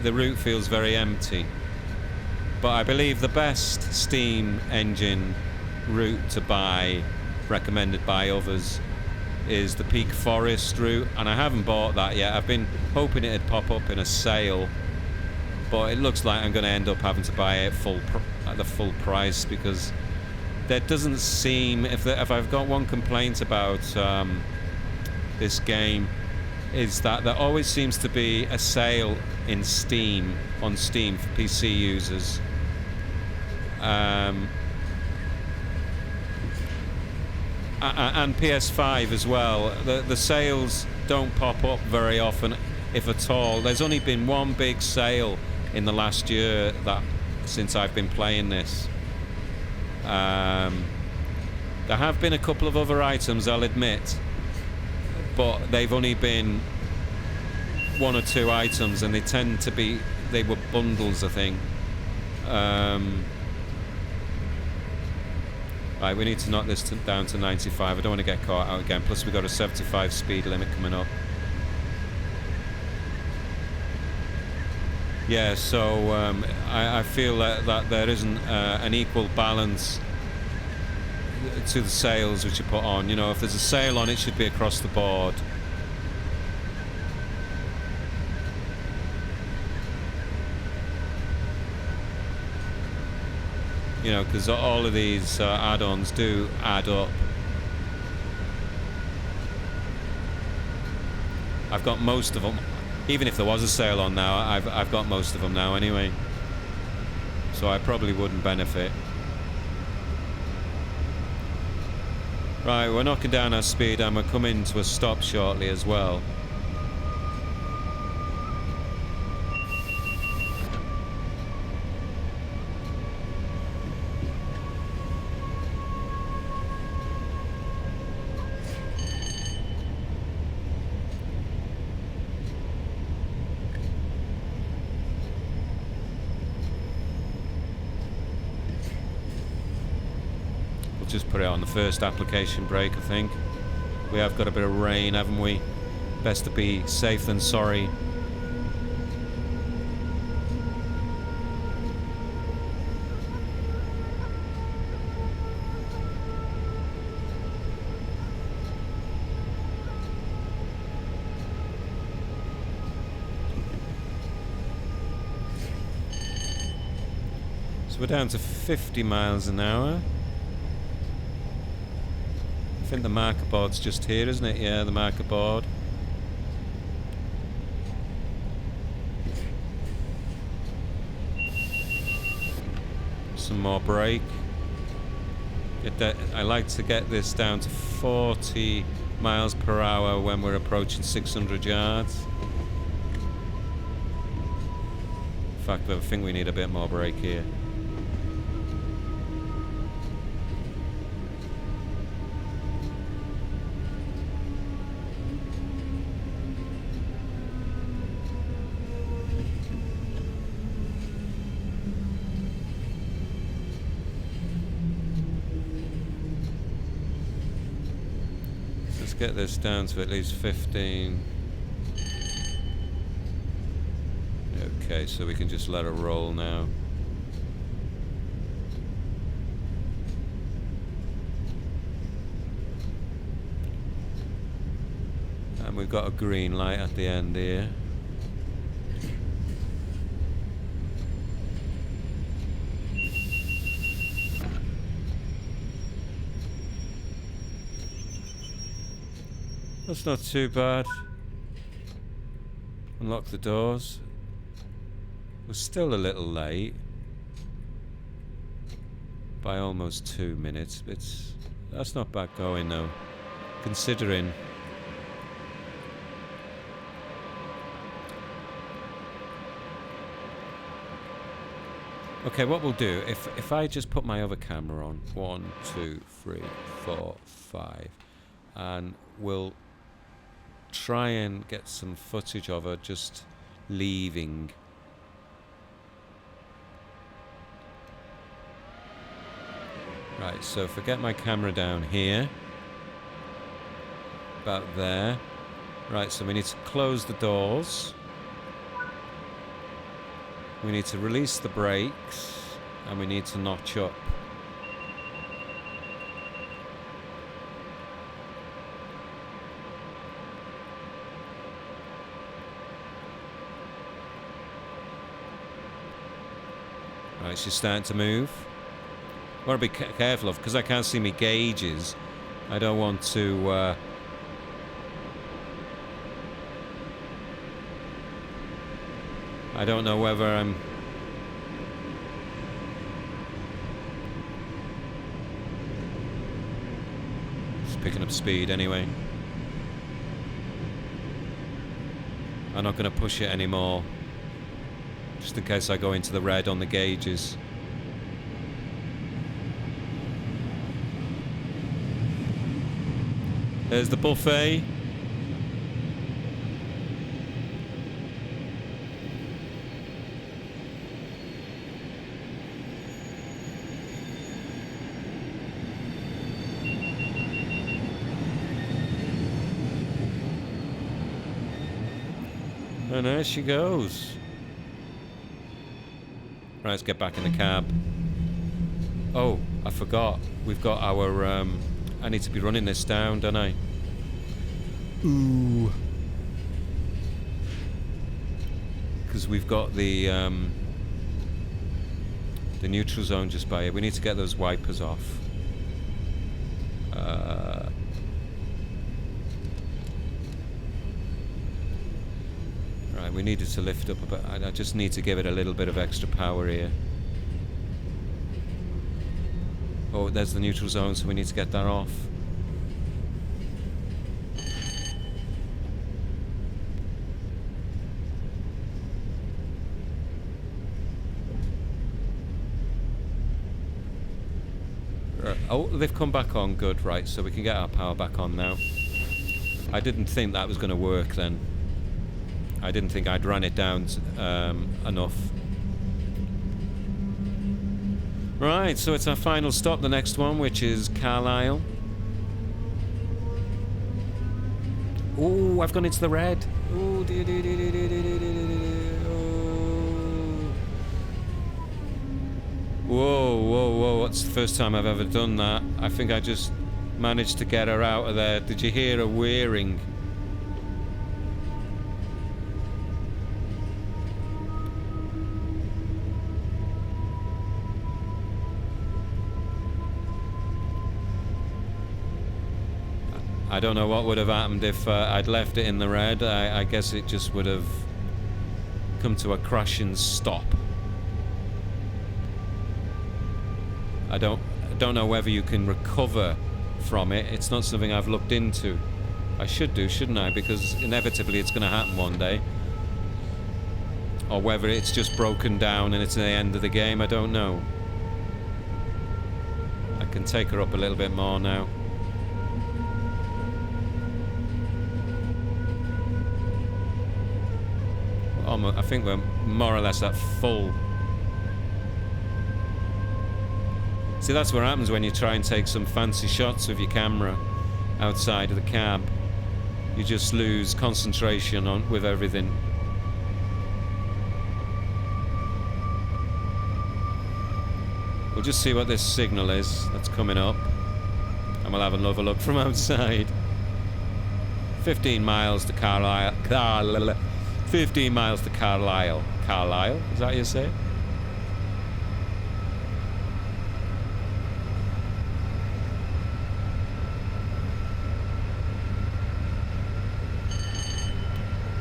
route feels very empty. But I believe the best steam engine route to buy, recommended by others, is the Peak Forest route, and I haven't bought that yet. I've been hoping it'd pop up in a sale, but it looks like I'm going to end up having to buy it at the full price, because there doesn't seem, if I've got one complaint about this game, is that there always seems to be a sale on Steam for PC users. And PS5 as well. The sales don't pop up very often, if at all. There's only been one big sale in the last year since I've been playing this. There have been a couple of other items, I'll admit, but they've only been one or two items, and they were bundles, I think. Right, we need to knock this down to 95. I don't want to get caught out again. Plus, we've got a 75 speed limit coming up. Yeah, so I feel that there isn't an equal balance to the sales which are put on. You know, if there's a sale on, it should be across the board. You know, because all of these add-ons do add up. I've got most of them. Even if there was a sale on now, I've got most of them now anyway. So I probably wouldn't benefit. Right, we're knocking down our speed, and we're coming to a stop shortly as well. We'll just put it on the first application break, I think. We have got a bit of rain, haven't we? Best to be safe than sorry. So we're down to 50 miles an hour. I think the marker board's just here, isn't it? Yeah, the marker board. Some more brake. I like to get this down to 40 miles per hour when we're approaching 600 yards. In fact, I think we need a bit more brake here. Get this down to at least 15. Okay, so we can just let it roll now. And we've got a green light at the end here. That's not too bad. Unlock the doors. We're still a little late. By almost 2 minutes. That's not bad going though. Considering. Okay, what we'll do, if I just put my other camera on. 1, 2, 3, 4, 5. And we'll try and get some footage of her just leaving. Right, so if I get my camera down here, about there. Right, so we need to close the doors. We need to release the brakes, and we need to notch up. Right, she's starting to move. I want to be careful of, because I can't see me gauges. I don't want to. I don't know whether I'm. Just picking up speed anyway. I'm not going to push it anymore. Just in case I go into the red on the gauges. There's the buffet. And there she goes. Right, let's get back in the cab. Oh, I forgot. We've got our... I need to be running this down, don't I? Ooh. Because we've got the neutral zone just by here. We need to get those wipers off. Right, we needed to lift up a bit. I just need to give it a little bit of extra power here. Oh, there's the neutral zone, so we need to get that off. Oh, they've come back on. Good, right, so we can get our power back on now. I didn't think that was going to work then. I didn't think I'd run it down enough. Right, so it's our final stop, the next one, which is Carlisle. Oh, I've gone into the red. Oh, whoa, whoa, whoa. That's the first time I've ever done that. I think I just managed to get her out of there. Did you hear her whirring? I don't know what would have happened if I'd left it in the red. I guess it just would have come to a crashing stop. I don't know whether you can recover from it. It's not something I've looked into. I should do, shouldn't I? Because inevitably it's going to happen one day. Or whether it's just broken down and it's the end of the game, I don't know. I can take her up a little bit more now. I think we're more or less at full. See, that's what happens when you try and take some fancy shots with your camera outside of the cab. You just lose concentration with everything. We'll just see what this signal is that's coming up, and we'll have another look from outside. 15 miles to Carlisle. 15 miles to Carlisle. Carlisle? Is that how you say it?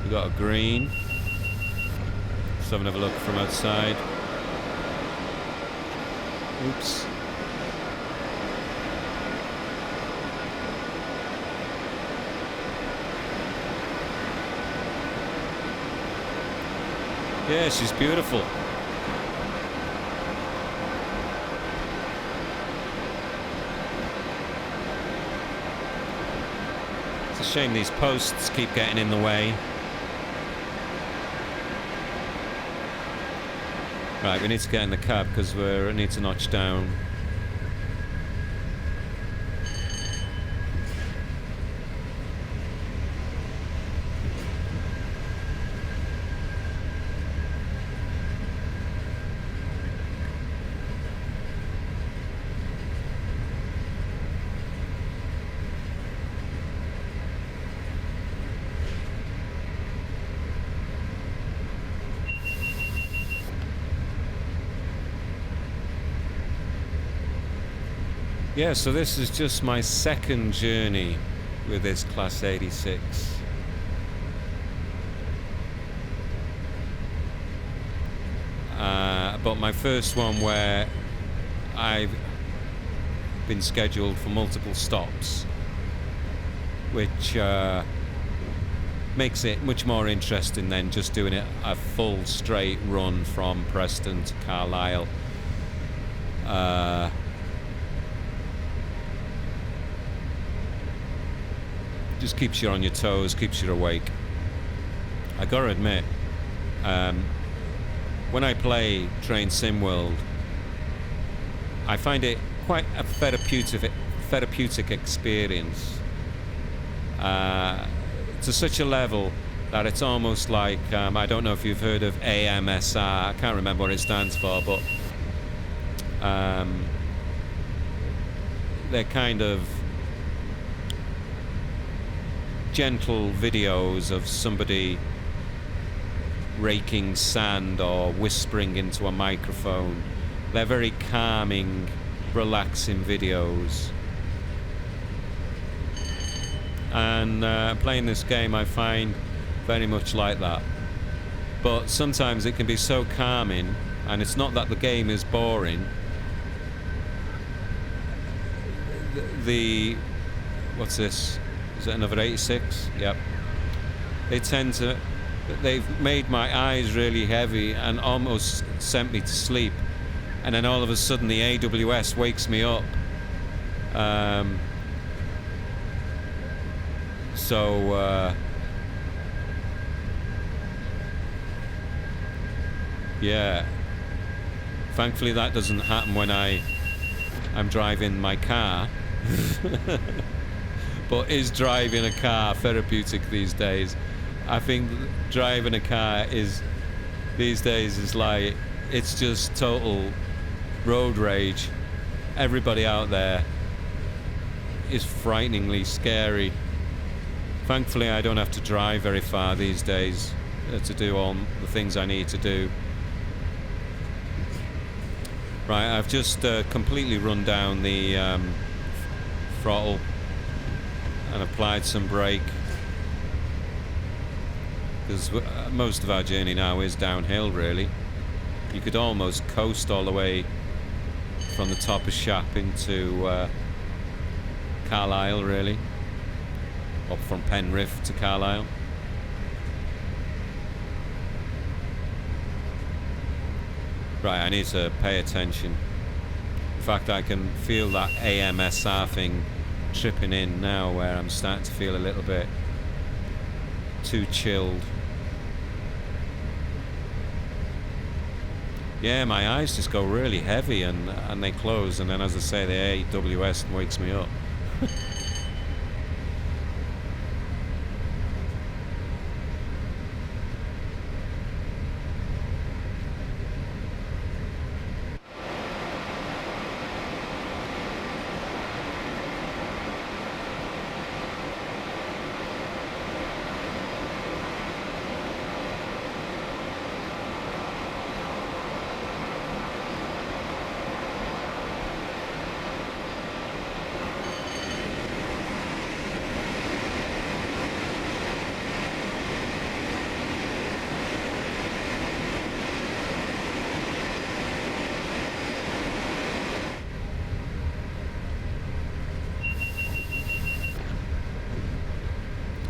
We got a green. Let's have another look from outside. Oops. Yeah, she's beautiful. It's a shame these posts keep getting in the way. Right, we need to get in the cab because we need to notch down. Yeah, so this is just my second journey with this Class 86. But my first one where I've been scheduled for multiple stops, which makes it much more interesting than just doing it a full straight run from Preston to Carlisle. Just keeps you on your toes, keeps you awake. I gotta admit, when I play Train Sim World, I find it quite a therapeutic experience. To such a level that it's almost like, I don't know if you've heard of AMSR, I can't remember what it stands for, but they're kind of gentle videos of somebody raking sand or whispering into a microphone. They're very calming, relaxing videos. And playing this game I find very much like that. But sometimes it can be so calming, and it's not that the game is boring. What's this? Is it another 86? Yep. They've made my eyes really heavy and almost sent me to sleep. And then all of a sudden the AWS wakes me up. Yeah. Thankfully that doesn't happen when I'm driving my car. But is driving a car therapeutic these days? I think driving a car these days is like, it's just total road rage. Everybody out there is frighteningly scary. Thankfully I don't have to drive very far these days to do all the things I need to do. Right, I've just completely run down the throttle and applied some brake, because most of our journey now is downhill really. You could almost coast all the way from the top of Shap into Carlisle really, or from Penrith to Carlisle. Right, I need to pay attention. In fact, I can feel that AMSR thing tripping in now, where I'm starting to feel a little bit too chilled. Yeah, my eyes just go really heavy and they close, and then as I say, the AWS wakes me up.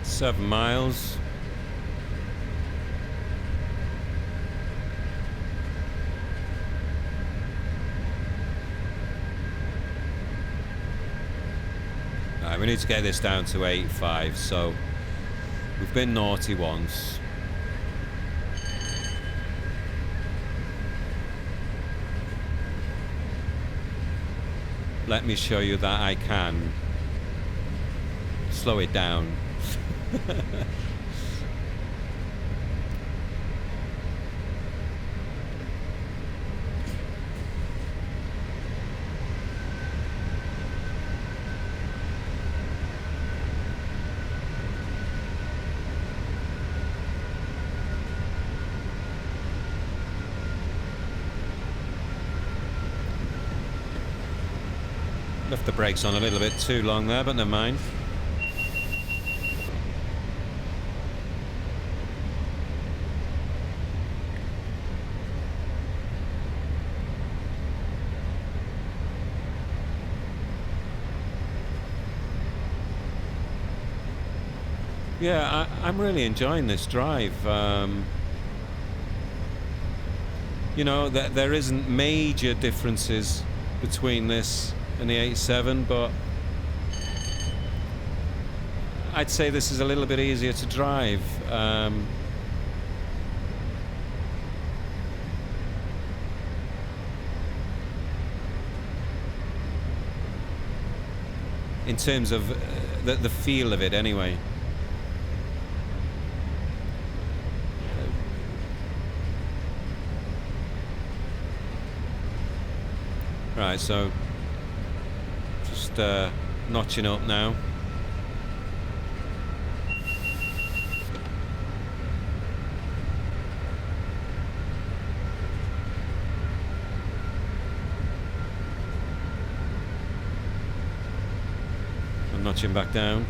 Seven miles. Right, we need to get this down to 85, so we've been naughty once. Let me show you that I can slow it down. Left the brakes on a little bit too long there, but never mind. Yeah, I'm really enjoying this drive. You know, there isn't major differences between this and the 87, but I'd say this is a little bit easier to drive. In terms of the feel of it anyway. Right, so just notching up now. I'm notching back down.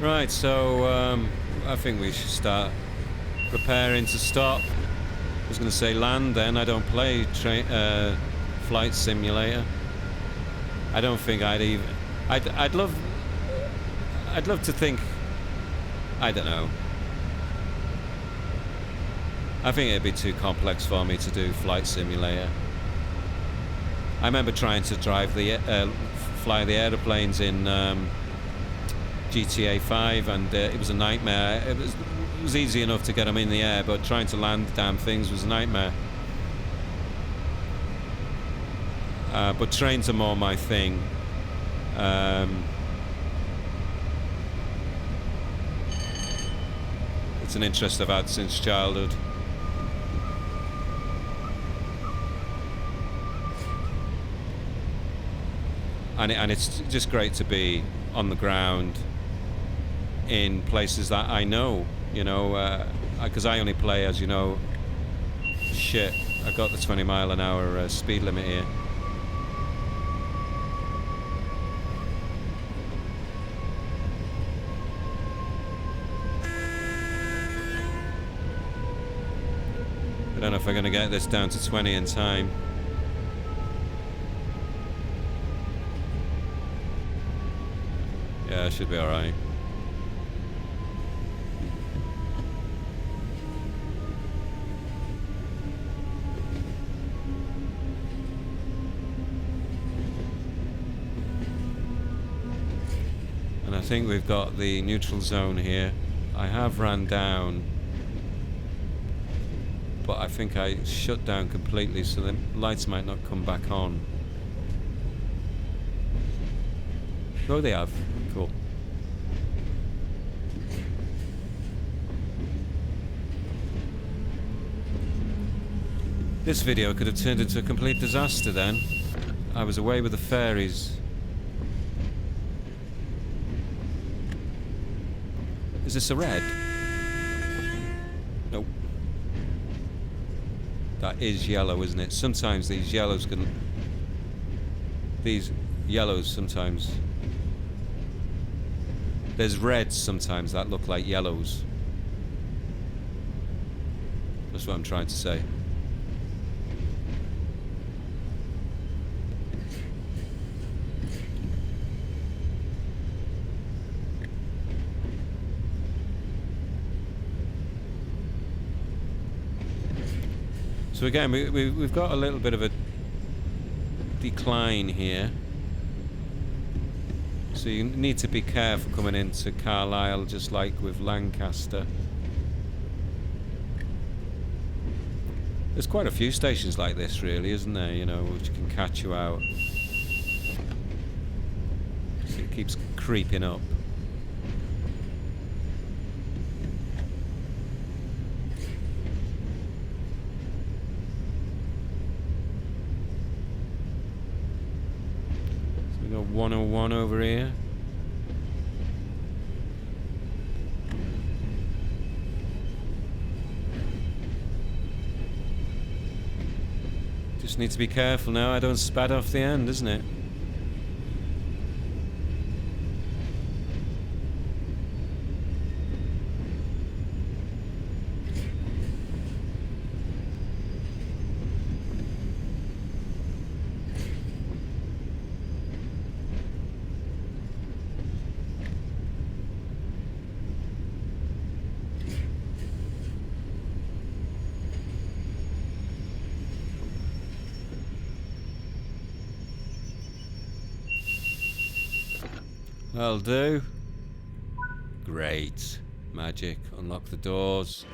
Right, so I think we should start preparing to stop. I was going to say land then. I don't play flight simulator. I don't think I'd even... I'd love to think... I don't know. I think it'd be too complex for me to do flight simulator. I remember trying to drive fly the aeroplanes in GTA 5, and it was a nightmare. It was easy enough to get them in the air, but trying to land damn things was a nightmare. But trains are more my thing. It's an interest I've had since childhood. And it's just great to be on the ground in places that I know, you know, because I only play, as you know, shit, I got the 20-mile-an-hour speed limit here. I don't know if I'm going to get this down to 20 in time. Yeah, it should be alright. And I think we've got the neutral zone here. I have ran down, but I think I shut down completely, so the lights might not come back on. Oh, they have. Cool. This video could have turned into a complete disaster then. I was away with the fairies. Is this a red? Nope. That is yellow, isn't it? Sometimes these yellows can... These yellows sometimes... There's reds sometimes that look like yellows. That's what I'm trying to say. So again, we've got a little bit of a decline here. So you need to be careful coming into Carlisle, just like with Lancaster. There's quite a few stations like this, really, isn't there? You know, which can catch you out. So it keeps creeping up. So we've got 101 over here. Just need to be careful now I don't spad off the end, isn't it? That'll do. Great. Magic. Unlock the doors.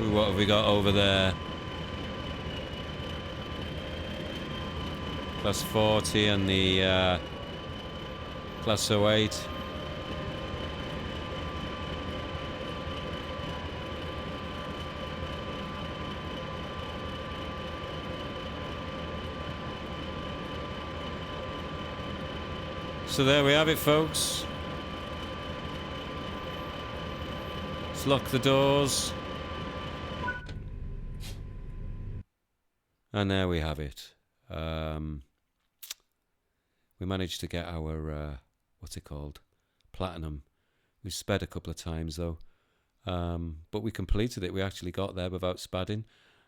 Ooh, what have we got over there? Class 40 and the Class 08. So there we have it, folks. Let's lock the doors. And there we have it. We managed to get our, what's it called? platinum. We sped a couple of times though, but we completed it. We actually got there without spadding,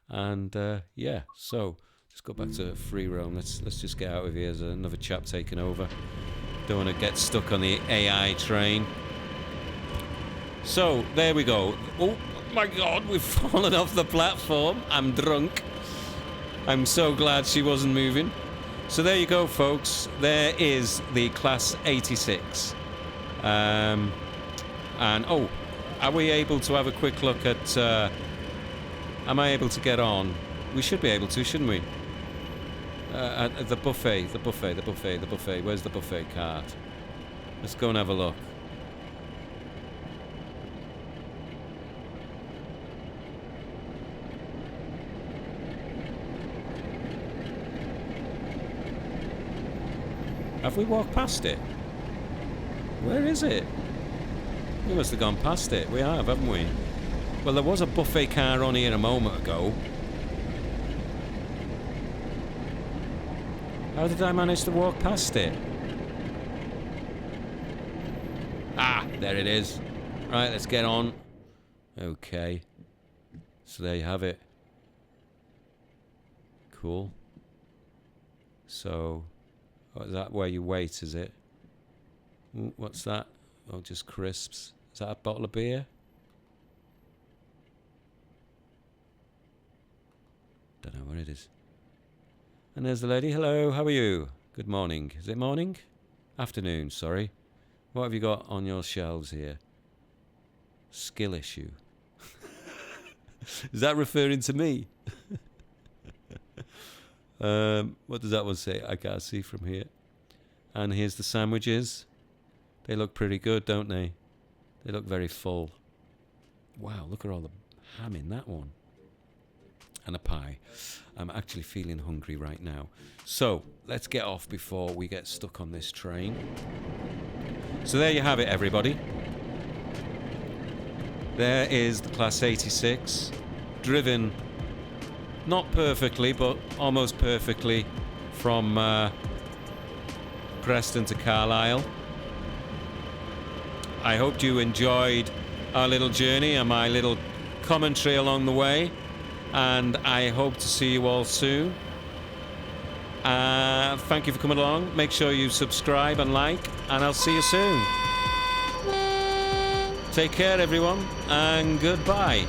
and yeah. So just go back to free roam. Let's just get out of here. There's another chap taking over. Don't want to get stuck on the AI train. So there we go. Oh my God, we've fallen off the platform. I'm drunk. I'm so glad she wasn't moving. So there you go, folks. There is the Class 86. And oh, are we able to have a quick look at? Am I able to get on? We should be able to, shouldn't we? At the buffet. Where's the buffet cart? Let's go and have a look. Have we walked past it? Where is it? We must have gone past it. We have, haven't we? Well, there was a buffet car on here a moment ago. How did I manage to walk past it? Ah, there it is. Right, let's get on. Okay. So there you have it. Cool. So, oh, is that where you wait, is it? Ooh, what's that? Oh, just crisps. Is that a bottle of beer? Don't know what it is. And there's the lady. Hello, how are you? Good morning. Is it morning? Afternoon, sorry. What have you got on your shelves here? Skill issue. Is that referring to me? What does that one say? I can't see from here. And here's the sandwiches. They look pretty good, don't they? They look very full. Wow, look at all the ham in that one. And a pie. I'm actually feeling hungry right now. So, let's get off before we get stuck on this train. So there you have it, everybody. There is the Class 86. Driven, not perfectly, but almost perfectly, from Preston to Carlisle. I hope you enjoyed our little journey and my little commentary along the way. And I hope to see you all soon. Thank you for coming along. Make sure you subscribe and like, and I'll see you soon. Take care, everyone, and goodbye.